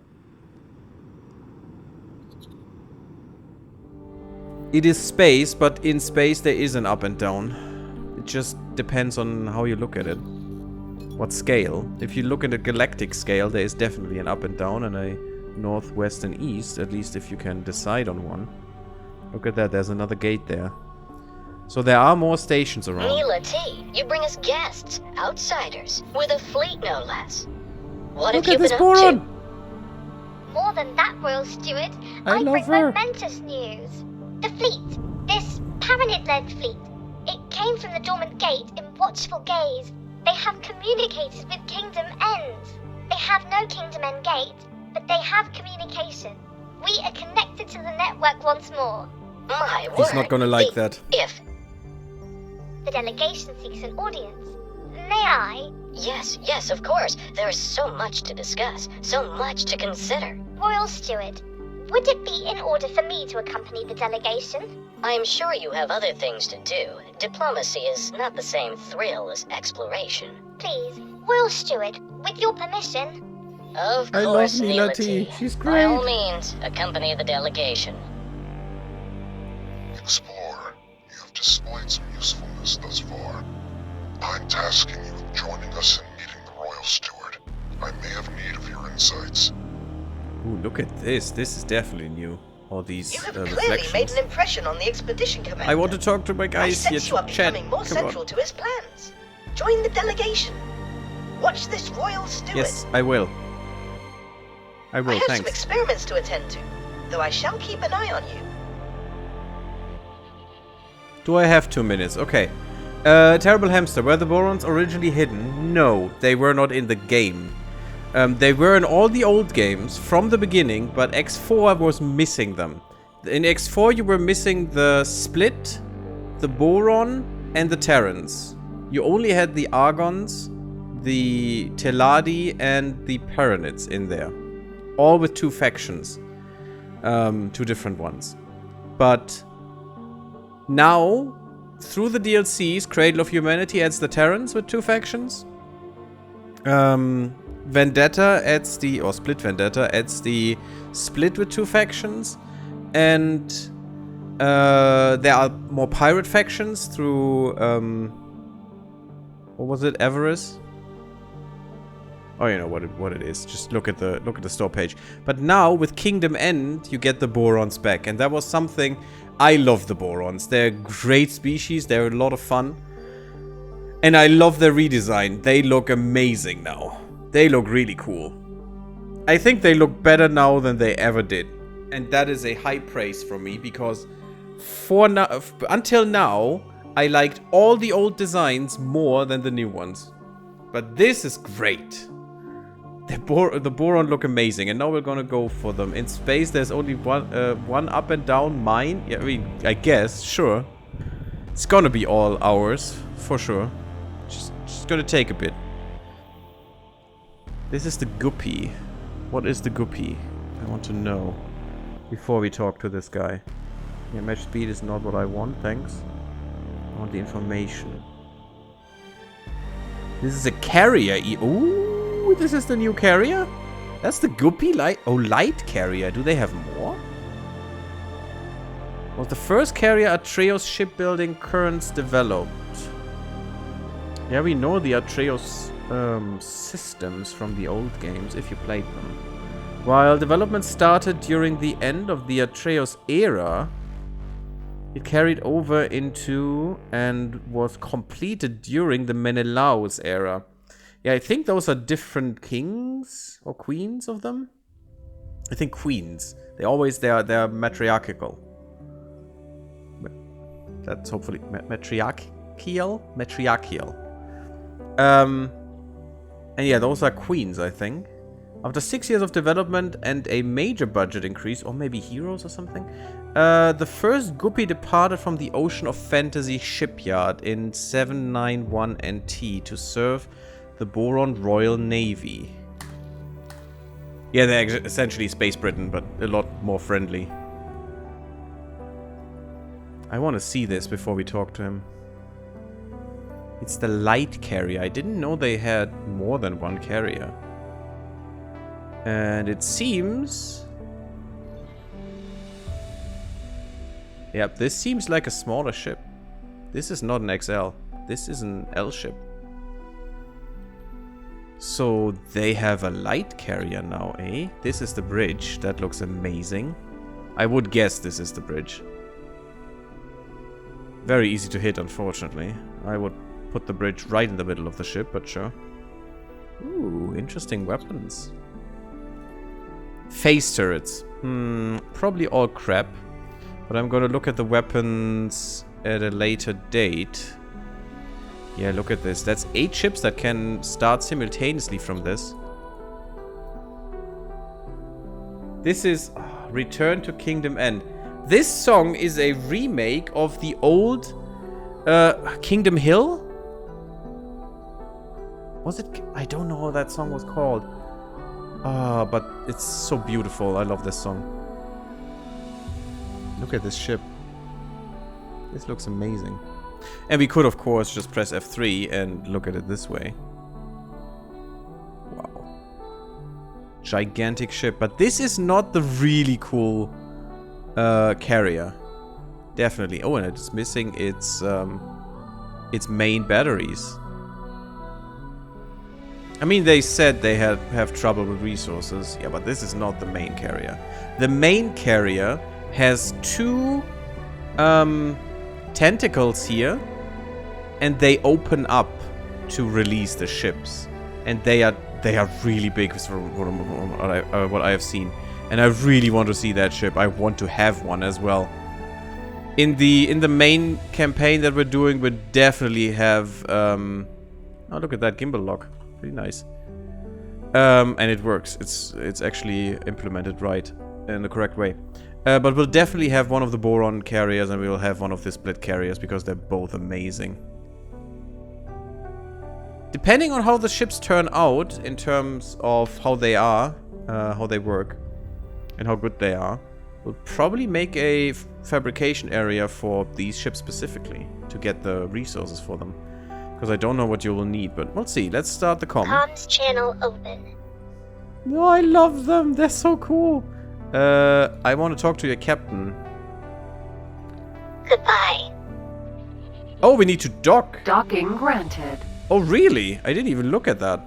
It is space, but in space there is an up and down. It just depends on how you look at it. What scale? If you look at a galactic scale, there is definitely an up and down and a north, west and east, at least if you can decide on one. Look at that, there's another gate there. So there are more stations around. Neela T, you bring us guests, outsiders, with a fleet no less. What have you been up to? More than that, Royal Steward. I bring love her. momentous news. The fleet, this Paranid-led fleet, it came from the dormant gate in watchful gaze. They have communicated with KingdomEnd. They have no KingdomEnd gate, but they have communication. We are connected to the network once more. My word. He's not gonna like that. If. The delegation seeks an audience. May I? Yes, of course. There is so much to discuss, so much to consider. Royal Steward, would it be in order for me to accompany the delegation? I'm sure you have other things to do. Diplomacy is not the same thrill as exploration. Please, Royal Steward, with your permission. Of I course, love Neela T. She's great. By all means, accompany the delegation. Explorer, you have displayed some usefulness thus far. I'm tasking you with joining us in meeting the Royal Steward. I may have need of your insights. Ooh, look at this. This is definitely new. All these You have clearly reflections. made an impression on the expedition commander. I want to talk to my I guys here sense you are to chat. becoming more Come central on. to his plans. Join the delegation. Watch this Royal Steward. Yes, I will. I I will, have some thanks. experiments to attend to, though I shall keep an eye on you. Do I have 2 minutes? Okay. Terrible Hamster, were the borons originally hidden? No, they were not in the game. They were in all the old games from the beginning, but X4 was missing them. In X4 you were missing the Split, the Boron, and the Terrans. You only had the Argons, the Teladi, and the Paranids in there. All with 2 factions. 2 different ones. But now, through the DLCs, Cradle of Humanity adds the Terrans with 2 factions. Vendetta adds the, or Split Vendetta adds the Split with 2 factions. And there are more pirate factions through, what was it, Avarice? Oh, you know what it is. Just look at the store page. But now with KingdomEnd, you get the Borons back, and that was something. I love the Borons. They're a great species. They're a lot of fun, and I love their redesign. They look amazing now. They look really cool. I think they look better now than they ever did, and that is a high praise from me because until now, I liked all the old designs more than the new ones. But this is great. The Boron look amazing, and now we're gonna go for them. In space, there's only one up and down mine. Yeah, I mean, I guess, sure. It's gonna be all ours, for sure. Just gonna take a bit. This is the Guppy. What is the Guppy? I want to know before we talk to this guy. Yeah, match speed is not what I want, thanks. I want the information. This is a carrier. Ooh, this is the new carrier? That's the Guppy light. Oh, light carrier. Do they have more? Was the first carrier Atreus shipbuilding currents developed? Yeah, we know the Atreus systems from the old games, if you played them. While development started during the end of the Atreus era, it carried over into and was completed during the Menelaus era. Yeah, I think those are different kings or queens of them. I think queens. They're matriarchal. That's hopefully matriarchal. And yeah, those are queens, I think. After 6 years of development and a major budget increase, or maybe heroes or something, the first Guppy departed from the Ocean of Fantasy shipyard in 791 NT to serve the Boron Royal Navy. Yeah, they're essentially Space Britain, but a lot more friendly. I want to see this before we talk to him. It's the light carrier. I didn't know they had more than one carrier. And it seems... Yep, this seems like a smaller ship. This is not an XL. This is an L ship. So they have a light carrier now, eh? This is the bridge. That looks amazing. I would guess this is the bridge. Very easy to hit, unfortunately. I would put the bridge right in the middle of the ship, but sure. Ooh, interesting weapons. Phase turrets. Probably all crap. But I'm gonna look at the weapons at a later date. Yeah, look at this. That's 8 ships that can start simultaneously from this. This is Return to KingdomEnd. This song is a remake of the old Kingdom Hill? Was it? I don't know how that song was called. But it's so beautiful. I love this song. Look at this ship. This looks amazing. And we could, of course, just press F3 and look at it this way. Wow. Gigantic ship. But this is not the really cool carrier. Definitely. Oh, and it's missing its main batteries. I mean, they said they have trouble with resources. Yeah, but this is not the main carrier. The main carrier has 2 tentacles here, and they open up to release the ships. And they are really big from what I have seen. And I really want to see that ship. I want to have one as well. In the main campaign that we're doing, we definitely have oh, look at that gimbal lock. Pretty nice. And it works. It's actually implemented right in the correct way. But we'll definitely have one of the Boron carriers, and we'll have one of the split carriers because they're both amazing. Depending on how the ships turn out in terms of how they are, how they work, and how good they are, we'll probably make a fabrication area for these ships specifically to get the resources for them. Because I don't know what you will need, but we'll see. Let's start the comm. Comms channel open. No, I love them. They're so cool. I want to talk to your captain. Goodbye. Oh, we need to dock. Docking granted. Oh, really? I didn't even look at that.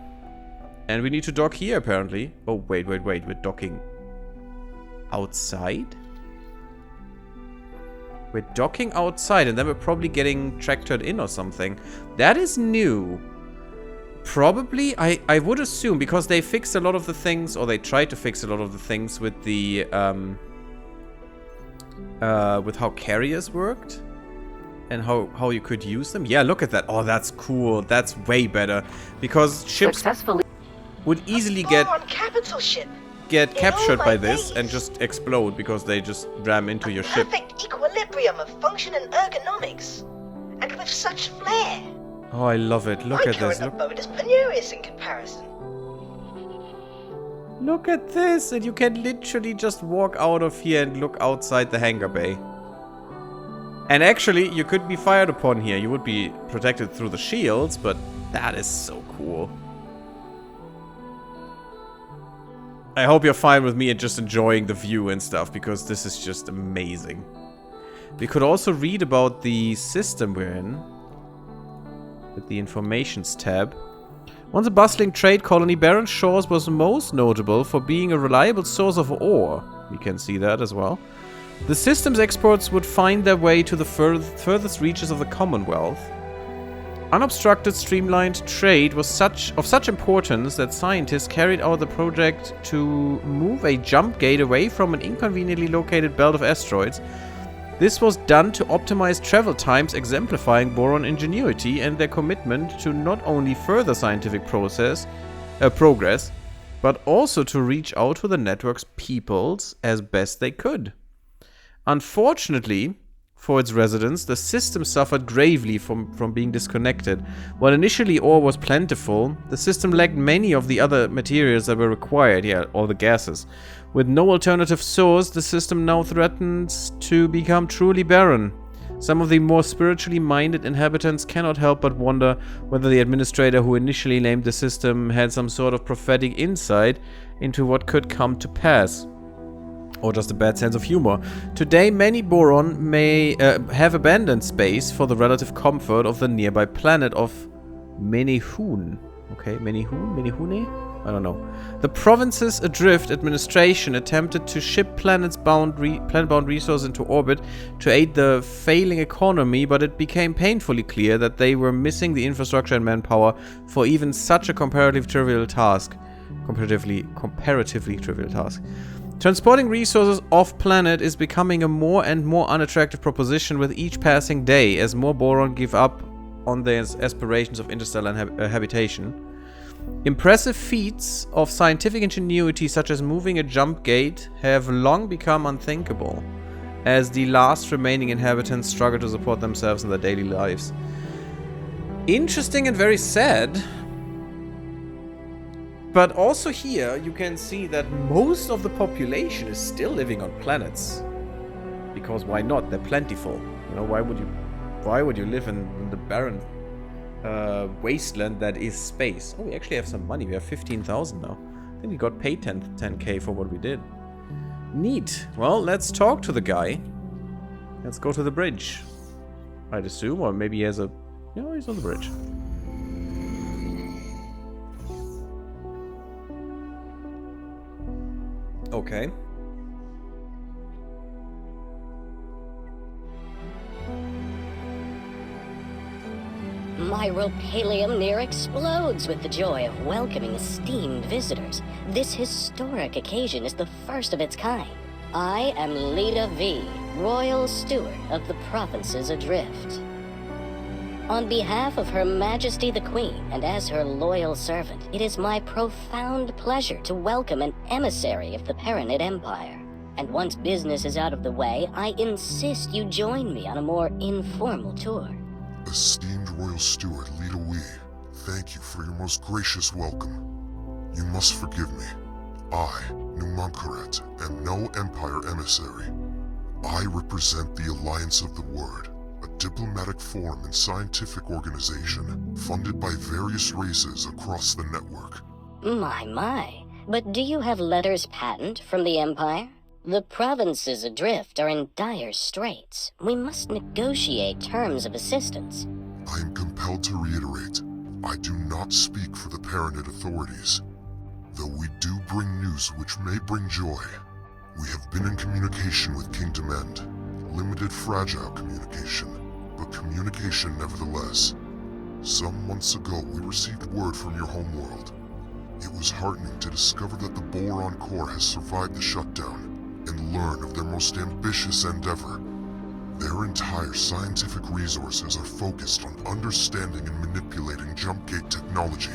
And we need to dock here, apparently. Oh, wait. We're docking outside? We're docking outside, and then we're probably getting tractored in or something. That is new. Probably, I would assume, because they fixed a lot of the things, or they tried to fix a lot of the things with the with how carriers worked and how you could use them. Yeah, look at that. Oh, that's cool. That's way better. Because ships would easily capital ship. get captured by this and just explode because they just ram into your ship. Perfect equilibrium of function and ergonomics. And with such flair. Oh, I love it. Look at this. My current abode is penurious in comparison. Look at this. And you can literally just walk out of here and look outside the hangar bay. And actually, you could be fired upon here. You would be protected through the shields, but that is so cool. I hope you're fine with me and just enjoying the view and stuff, because this is just amazing. We could also read about the system we're in with the Informations tab. Once a bustling trade colony, Barren Shores was most notable for being a reliable source of ore. We can see that as well. The system's exports would find their way to the furthest reaches of the Commonwealth. Unobstructed, streamlined trade was of such importance that scientists carried out the project to move a jump gate away from an inconveniently located belt of asteroids. This was done to optimize travel times, exemplifying Boron ingenuity and their commitment to not only further scientific progress, but also to reach out to the network's peoples as best they could. Unfortunately, for its residents, the system suffered gravely from being disconnected. While initially ore was plentiful, the system lacked many of the other materials that were required, all the gases. With no alternative source, the system now threatens to become truly barren. Some of the more spiritually minded inhabitants cannot help but wonder whether the administrator who initially named the system had some sort of prophetic insight into what could come to pass. Or just a bad sense of humor. Today, many Boron may have abandoned space for the relative comfort of the nearby planet of Menehune. Okay, Menehune? I don't know. The province's adrift administration attempted to ship planet-bound resources into orbit to aid the failing economy, but it became painfully clear that they were missing the infrastructure and manpower for even such a comparatively trivial task. Transporting resources off-planet is becoming a more and more unattractive proposition with each passing day, as more Boron give up on their aspirations of interstellar habitation. Impressive feats of scientific ingenuity, such as moving a jump gate, have long become unthinkable, as the last remaining inhabitants struggle to support themselves in their daily lives. Interesting and very sad. But also here, you can see that most of the population is still living on planets. Because why not? They're plentiful. You know, why would you live in the barren wasteland that is space? Oh, we actually have some money. We have 15,000 now. I think we got paid 10k for what we did. Neat. Well, let's talk to the guy. Let's go to the bridge. I'd assume, or maybe he has a... No, he's on the bridge. Okay. My ropalium near explodes with the joy of welcoming esteemed visitors. This historic occasion is the first of its kind. I am Leda V, Royal Steward of the Provinces Adrift. On behalf of Her Majesty the Queen, and as her loyal servant, it is my profound pleasure to welcome an emissary of the Paranid Empire. And once business is out of the way, I insist you join me on a more informal tour. Esteemed Royal Steward Leda Wee, thank you for your most gracious welcome. You must forgive me. I, Numankaret, am no Empire emissary. I represent the Alliance of the Word, a diplomatic forum and scientific organization funded by various races across the network. My. But do you have letters patent from the Empire? The provinces adrift are in dire straits. We must negotiate terms of assistance. I am compelled to reiterate, I do not speak for the Paranid authorities. Though we do bring news which may bring joy. We have been in communication with KingdomEnd. Limited fragile communication, but communication nevertheless. Some months ago we received word from your homeworld. It was heartening to discover that the Boron core has survived the shutdown, and learn of their most ambitious endeavor. Their entire scientific resources are focused on understanding and manipulating jump gate technology.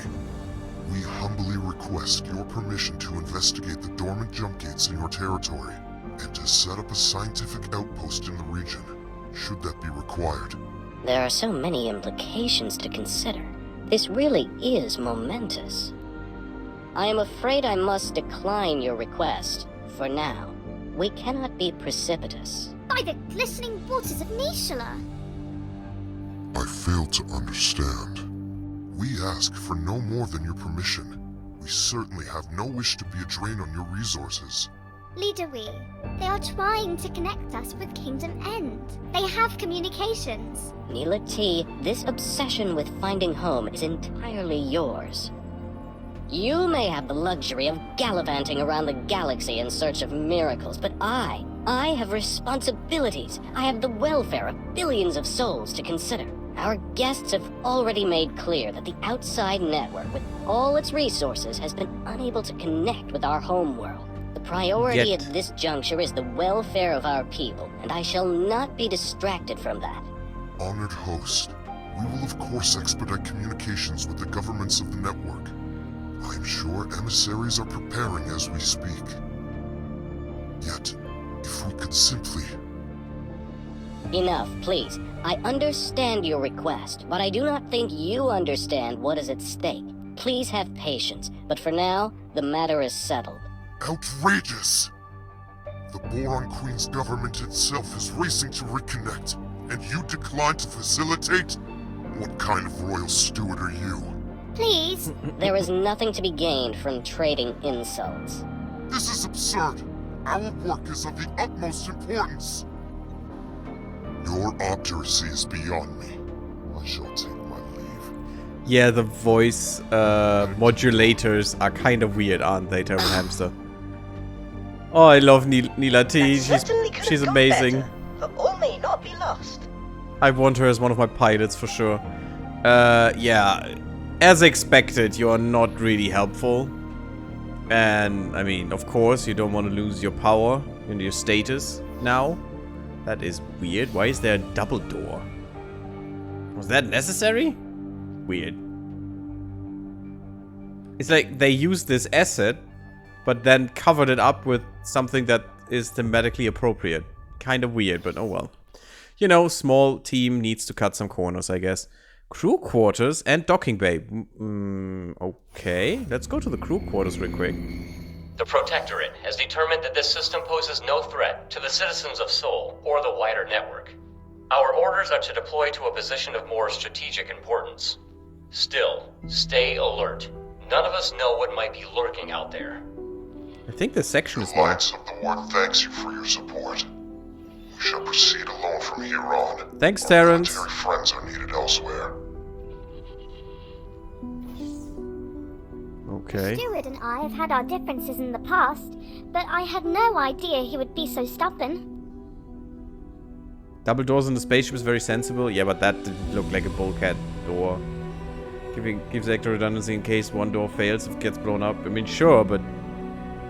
We humbly request your permission to investigate the dormant jump gates in your territory, and to set up a scientific outpost in the region, should that be required. There are so many implications to consider. This really is momentous. I am afraid I must decline your request, for now. We cannot be precipitous. By the glistening waters of Nishala. I fail to understand. We ask for no more than your permission. We certainly have no wish to be a drain on your resources. Leader Wee, they are trying to connect us with KingdomEnd. They have communications. Neela T, this obsession with finding home is entirely yours. You may have the luxury of gallivanting around the galaxy in search of miracles, but I have responsibilities. I have the welfare of billions of souls to consider. Our guests have already made clear that the outside network, with all its resources, has been unable to connect with our homeworld. The priority at this juncture is the welfare of our people, and I shall not be distracted from that. Honored host, we will of course expedite communications with the governments of the network. I am sure emissaries are preparing as we speak. Yet, if we could simply... Enough, please. I understand your request, but I do not think you understand what is at stake. Please have patience, but for now, the matter is settled. Outrageous! The Boron Queen's government itself is racing to reconnect, and you decline to facilitate? What kind of royal steward are you? Please. There is nothing to be gained from trading insults. This is absurd. Our work is of the utmost importance. Your obduracy is beyond me. I shall take my leave. Yeah, the voice modulators are kind of weird, aren't they, Terran Hamster? Oh, I love Neela T. She's amazing. Better, but all may not be lost. I want her as one of my pilots for sure. Yeah. As expected, you are not really helpful. And, I mean, of course, you don't want to lose your power and your status now. That is weird. Why is there a double door? Was that necessary? Weird. It's like they used this asset, but then covered it up with something that is thematically appropriate. Kind of weird, but oh well. You know, small team needs to cut some corners, I guess. Crew quarters and docking bay. Okay, let's go to the crew quarters real quick. The Protectorate has determined that this system poses no threat to the citizens of Sol or the wider network. Our orders are to deploy to a position of more strategic importance. Still, stay alert. None of us know what might be lurking out there. I think this section is The Alliance of the Ward thanks you for your support. We shall proceed alone from here on. Thanks, Terrence. Military friends are needed elsewhere. Okay. Steward and I have had our differences in the past, but I had no idea he would be so stubborn. Double doors in the spaceship is very sensible. Yeah, but that didn't look like a bulkhead door. Gives extra redundancy in case one door fails if it gets blown up. I mean, sure, but...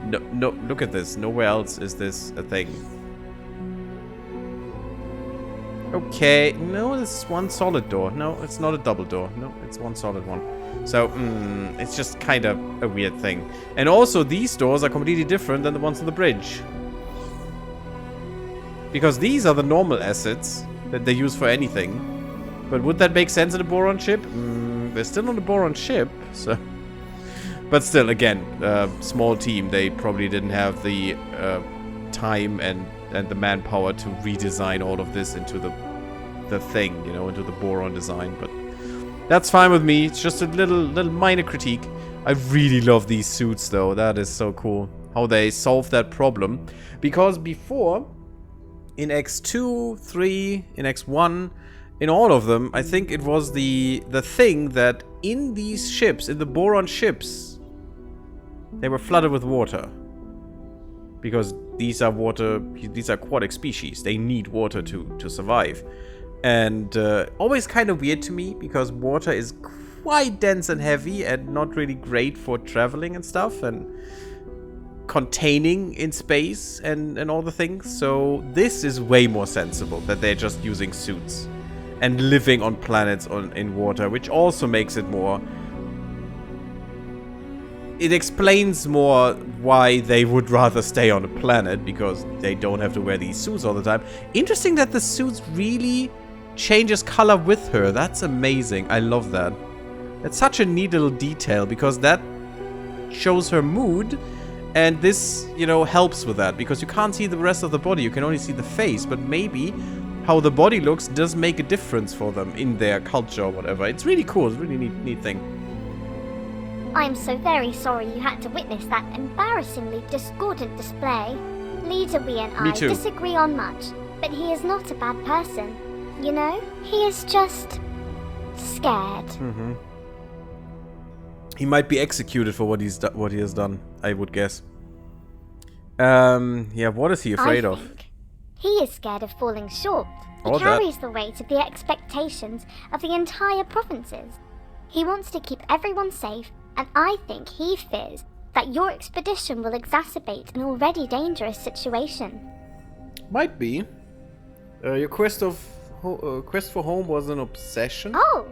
No, look at this. Nowhere else is this a thing. Okay, no, this is one solid door. No, it's not a double door. No, it's one solid one. So, it's just kind of a weird thing. And also, these doors are completely different than the ones on the bridge. Because these are the normal assets that they use for anything. But would that make sense in a Boron ship? They're still on the Boron ship, so... But still, again, small team. They probably didn't have the time and the manpower to redesign all of this into the thing, you know, into the Boron design. But that's fine with me. It's just a little minor critique. I really love these suits, though. That is so cool. How they solve that problem. Because before, in X2, 3, in X1, in all of them, I think it was the thing that in these ships, in the Boron ships, they were flooded with water. Because these are aquatic species. They need water to survive. And always kind of weird to me, because water is quite dense and heavy and not really great for traveling and stuff. And containing in space and all the things. So this is way more sensible that they're just using suits and living on planets in water, which also makes it more... It explains more why they would rather stay on a planet, because they don't have to wear these suits all the time. Interesting that the suits really changes color with her. That's amazing. I love that. It's such a neat little detail, because that shows her mood, and this, you know, helps with that, because you can't see the rest of the body. You can only see the face, but maybe how the body looks does make a difference for them in their culture or whatever. It's really cool. It's a really neat thing. I'm so very sorry you had to witness that embarrassingly discordant display. Leader Wee and I disagree on much, but he is not a bad person. You know, he is just scared. Mm-hmm. He might be executed for what he has done, I would guess. Yeah, what is he afraid of? He is scared of falling short. He carries the weight of the expectations of the entire provinces. He wants to keep everyone safe, and I think he fears that your expedition will exacerbate an already dangerous situation. Might be. Your quest for home was an obsession? Oh!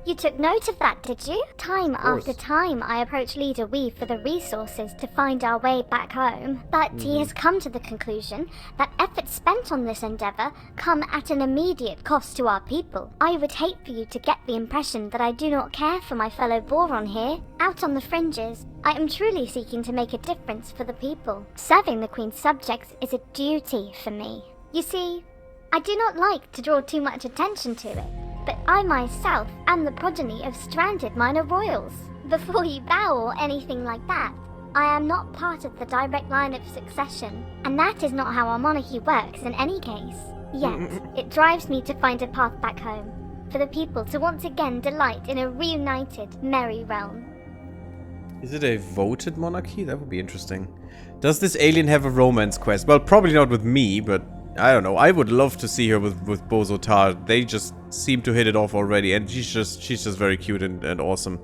You took note of that, did you? Time after time I approach Leader Wee for the resources to find our way back home, but he has come to the conclusion that efforts spent on this endeavor come at an immediate cost to our people. I would hate for you to get the impression that I do not care for my fellow Boron here. Out on the fringes, I am truly seeking to make a difference for the people. Serving the Queen's subjects is a duty for me. You see, I do not like to draw too much attention to it, but I myself am the progeny of stranded minor royals. Before you bow or anything like that, I am not part of the direct line of succession, and that is not how our monarchy works in any case. Yet, it drives me to find a path back home, for the people to once again delight in a reunited, merry realm. Is it a voted monarchy? That would be interesting. Does this alien have a romance quest? Well, probably not with me, but I don't know. I would love to see her with Bozo Tar. They just seem to hit it off already, and she's just very cute and awesome.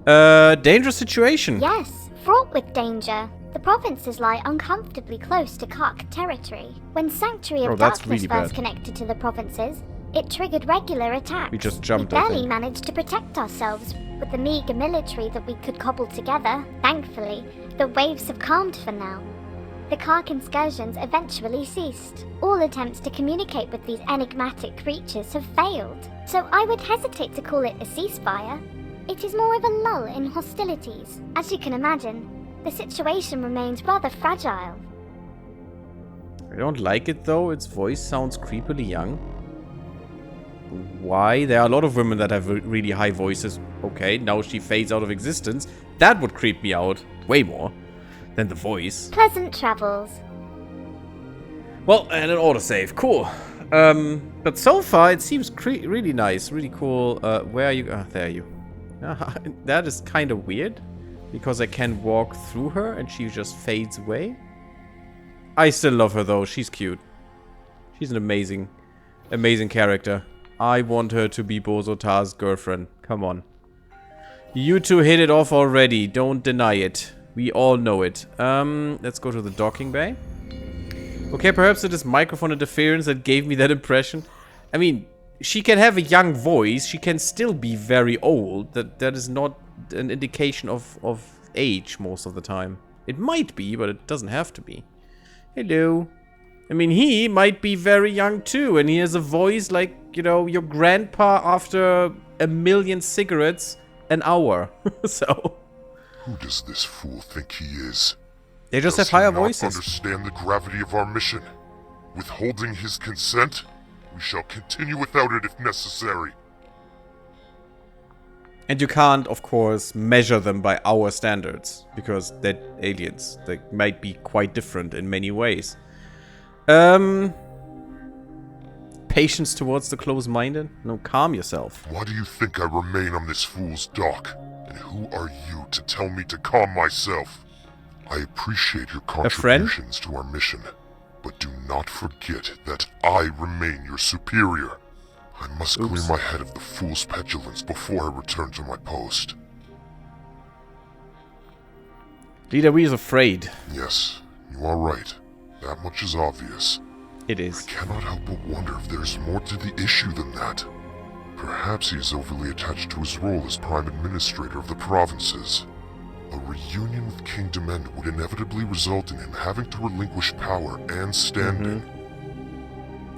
Dangerous situation. Yes, fraught with danger. The provinces lie uncomfortably close to Kark territory. When Sanctuary of Darkness first connected to the provinces, it triggered regular attacks. We just jumped. We barely managed to protect ourselves with the meager military that we could cobble together. Thankfully, the waves have calmed for now. The Kark incursions eventually ceased. All attempts to communicate with these enigmatic creatures have failed, so I would hesitate to call it a ceasefire. It is more of a lull in hostilities. As you can imagine, the situation remains rather fragile. I don't like it though. Its voice sounds creepily young. Why? There are a lot of women that have really high voices. Okay, now she fades out of existence. That would creep me out way more than the voice. Pleasant travels. Well, and an autosave. Cool. But so far it seems really nice, really cool. Where are you? Ah, there you. That is kind of weird, because I can walk through her and she just fades away. I still love her though. She's cute. She's an amazing character. I want her to be Bozo Tar's girlfriend. Come on. You two hit it off already. Don't deny it. We all know it. Let's go to the docking bay. Okay, perhaps it is microphone interference that gave me that impression. I mean, she can have a young voice. She can still be very old. That is not an indication of age most of the time. It might be, but it doesn't have to be. Hello. I mean, he might be very young too, and he has a voice like, you know, your grandpa after 1,000,000 cigarettes an hour. So... Who does this fool think he is? They just have higher voices. Understand the gravity of our mission. Withholding his consent, we shall continue without it if necessary. And you can't, of course, measure them by our standards, because they're aliens. They might be quite different in many ways. Patience towards the close-minded? No, calm yourself. Why do you think I remain on this fool's dock? And who are you to tell me to calm myself? I appreciate your contributions to our mission, but do not forget that I remain your superior. I must clear my head of the fool's petulance before I return to my post. Leader Wee is afraid. Yes, you are right. That much is obvious. It is. I cannot help but wonder if there's more to the issue than that. Perhaps he is overly attached to his role as Prime Administrator of the provinces. A reunion with KingdomEnd would inevitably result in him having to relinquish power and standing.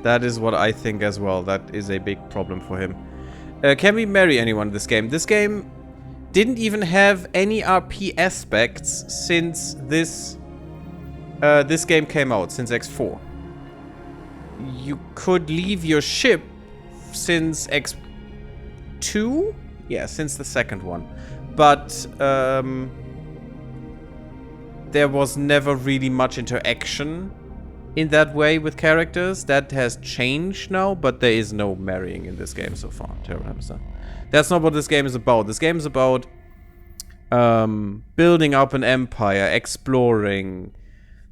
That is what I think as well. That is a big problem for him. Can we marry anyone in this game? This game didn't even have any RP aspects since this game came out, since X4. You could leave your ship since X2? Yeah, since the second one. But there was never really much interaction in that way with characters. That has changed now, but there is no marrying in this game so far. Terror Hamster. That's not what this game is about. This game is about building up an empire, exploring,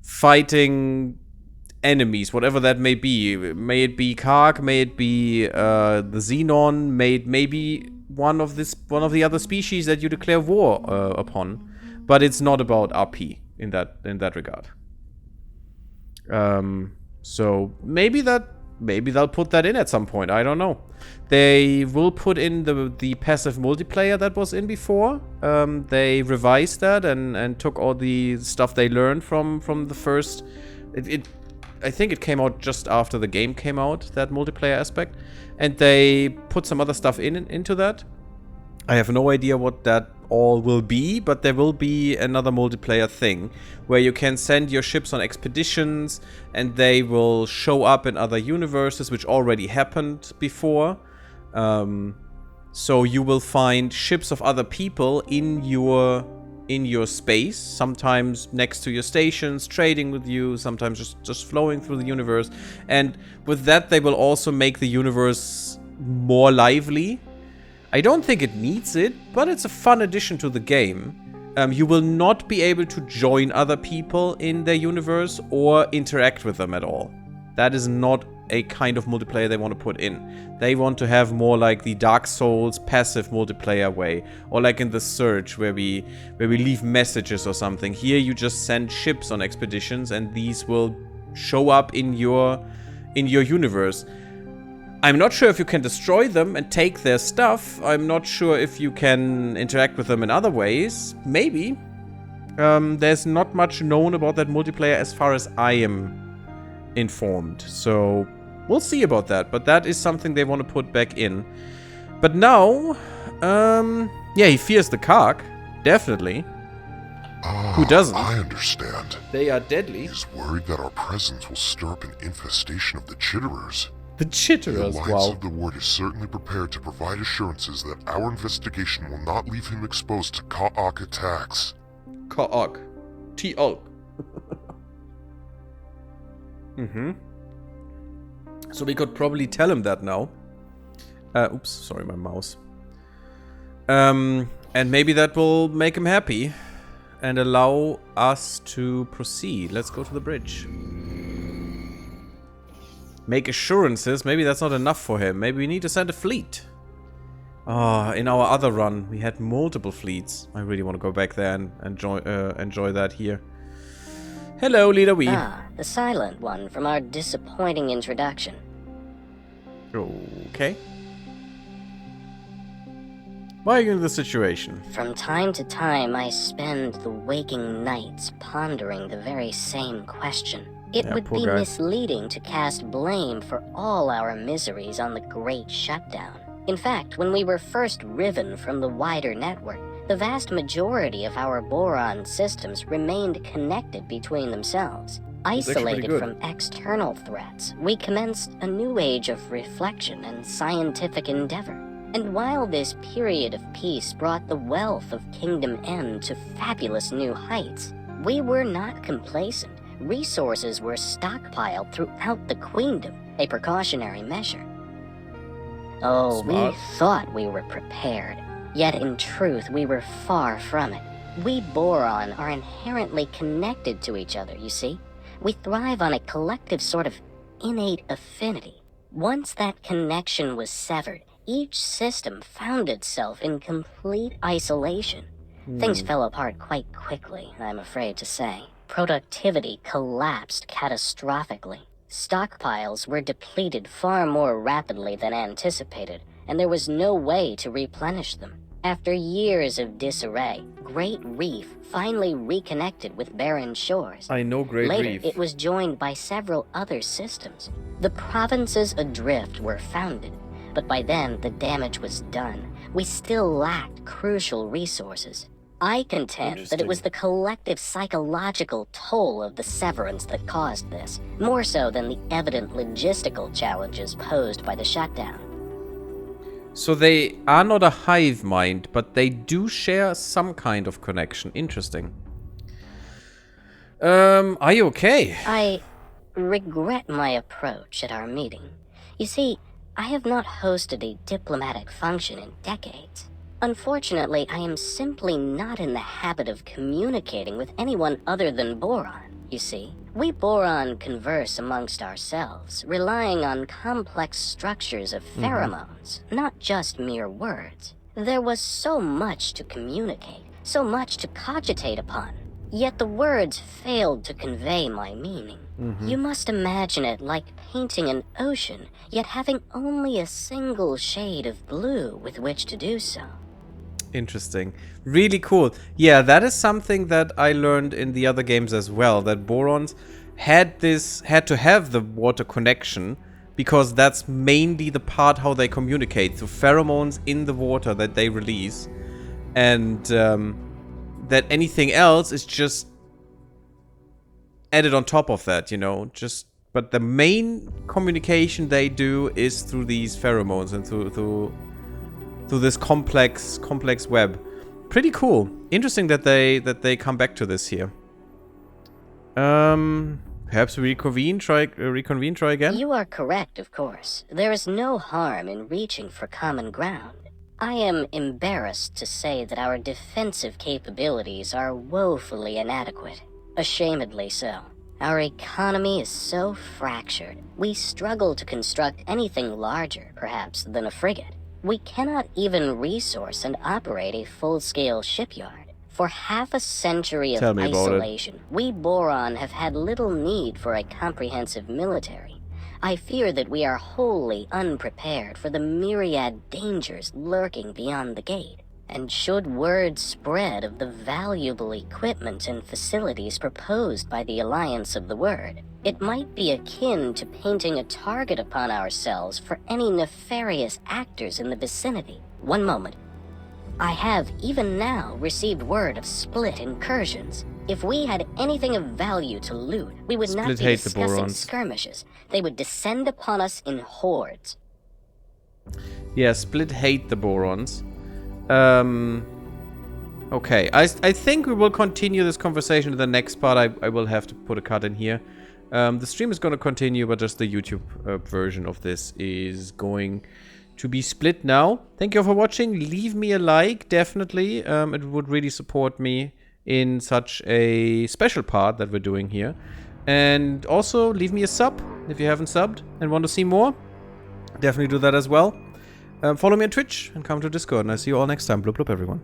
fighting enemies, whatever that may be. May it be Karg, may it be the Xenon, maybe one of the other species that you declare war upon. But it's not about RP in that regard. So maybe they'll put that in at some point. I don't know. They will put in the passive multiplayer that was in before. They revised that and took all the stuff they learned from the first. I think it came out just after the game came out, that multiplayer aspect, and they put some other stuff into that. I have no idea what that all will be, but there will be another multiplayer thing where you can send your ships on expeditions and they will show up in other universes, which already happened before. So you will find ships of other people in your space, sometimes next to your stations, trading with you, sometimes just flowing through the universe. And with that, they will also make the universe more lively. I don't think it needs it, but it's a fun addition to the game. You will not be able to join other people in their universe or interact with them at all. That is not a kind of multiplayer they want to put in. They want to have more like the Dark Souls passive multiplayer way, or like in the Surge where we leave messages or something. Here you just send ships on expeditions and these will show up in your universe. I'm not sure if you can destroy them and take their stuff. I'm not sure if you can interact with them in other ways. Maybe. There's not much known about that multiplayer as far as I am informed. So we'll see about that. But that is something they want to put back in. But now, yeah, he fears the Karg. Definitely. Who doesn't? I understand. They are deadly. He's worried that our presence will stir up an infestation of the Chitterers. The Chitterers, the Alliance of the Word is certainly prepared to provide assurances that our investigation will not leave him exposed to Ka'ok attacks. Ka'ok. T-Ulk. So we could probably tell him that now. Oops, sorry, my mouse. And maybe that will make him happy and allow us to proceed. Let's go to the bridge. Make assurances. Maybe that's not enough for him. Maybe we need to send a fleet. In our other run, we had multiple fleets. I really want to go back there and enjoy that here. Hello, Leader Wee. The silent one from our disappointing introduction. Okay. Why are you in this situation? From time to time, I spend the waking nights pondering the very same question. It would be misleading to cast blame for all our miseries on the Great Shutdown. In fact, when we were first riven from the wider network, the vast majority of our boron systems remained connected between themselves. Isolated from external threats, we commenced a new age of reflection and scientific endeavor. And while this period of peace brought the wealth of KingdomEnd to fabulous new heights, we were not complacent. Resources were stockpiled throughout the Queendom, a precautionary measure. Oh, Smart. We thought we were prepared, yet in truth we were far from it. We boron are inherently connected to each other, you see. We thrive on a collective sort of innate affinity. Once that connection was severed, each system found itself in complete isolation. Things fell apart quite quickly, I'm afraid to say. Productivity collapsed catastrophically. Stockpiles were depleted far more rapidly than anticipated, and there was no way to replenish them. After years of disarray, Great Reef finally reconnected with barren shores. I know Great Later, Reef. it was joined by several other systems. The provinces adrift were founded, but by then the damage was done. We still lacked crucial resources. I contend that it was the collective psychological toll of the severance that caused this, more so than the evident logistical challenges posed by the shutdown. So they are not a hive mind, but they do share some kind of connection. Interesting. Are you okay? I regret my approach at our meeting. You see, I have not hosted a diplomatic function in decades. Unfortunately, I am simply not in the habit of communicating with anyone other than Boron, you see. We Boron converse amongst ourselves, relying on complex structures of pheromones, not just mere words. There was so much to communicate, so much to cogitate upon, yet the words failed to convey my meaning. You must imagine it like painting an ocean, yet having only a single shade of blue with which to do so. Interesting. Really cool. Yeah, that is something that I learned in the other games as well, that Borons had to have the water connection, because that's mainly the part how they communicate, through pheromones in the water that they release, and that anything else is just added on top of that, you know, but the main communication they do is through these pheromones and through this complex web. Pretty cool. Interesting that they come back to this here. Perhaps reconvene, try again? You are correct, of course. There is no harm in reaching for common ground. I am embarrassed to say that our defensive capabilities are woefully inadequate. Ashamedly so. Our economy is so fractured, we struggle to construct anything larger, perhaps, than a frigate. We cannot even resource and operate a full-scale shipyard. For half a century of isolation, we Boron have had little need for a comprehensive military. I fear that we are wholly unprepared for the myriad dangers lurking beyond the gate. And should word spread of the valuable equipment and facilities proposed by the Alliance of the Word, it might be akin to painting a target upon ourselves for any nefarious actors in the vicinity. One moment. I have, even now, received word of split incursions. If we had anything of value to loot, we would not be discussing skirmishes. They would descend upon us in hordes. Yeah, Split hate the Borons. Okay, I think we will continue this conversation in the next part. I will have to put a cut in here. The stream is going to continue, but just the YouTube version of this is going to be split now. Thank you for watching. Leave me a like, definitely. It would really support me in such a special part that we're doing here. And also, leave me a sub if you haven't subbed and want to see more. Definitely do that as well. Follow me on Twitch and come to Discord, and I'll see you all next time. Bloop bloop, everyone.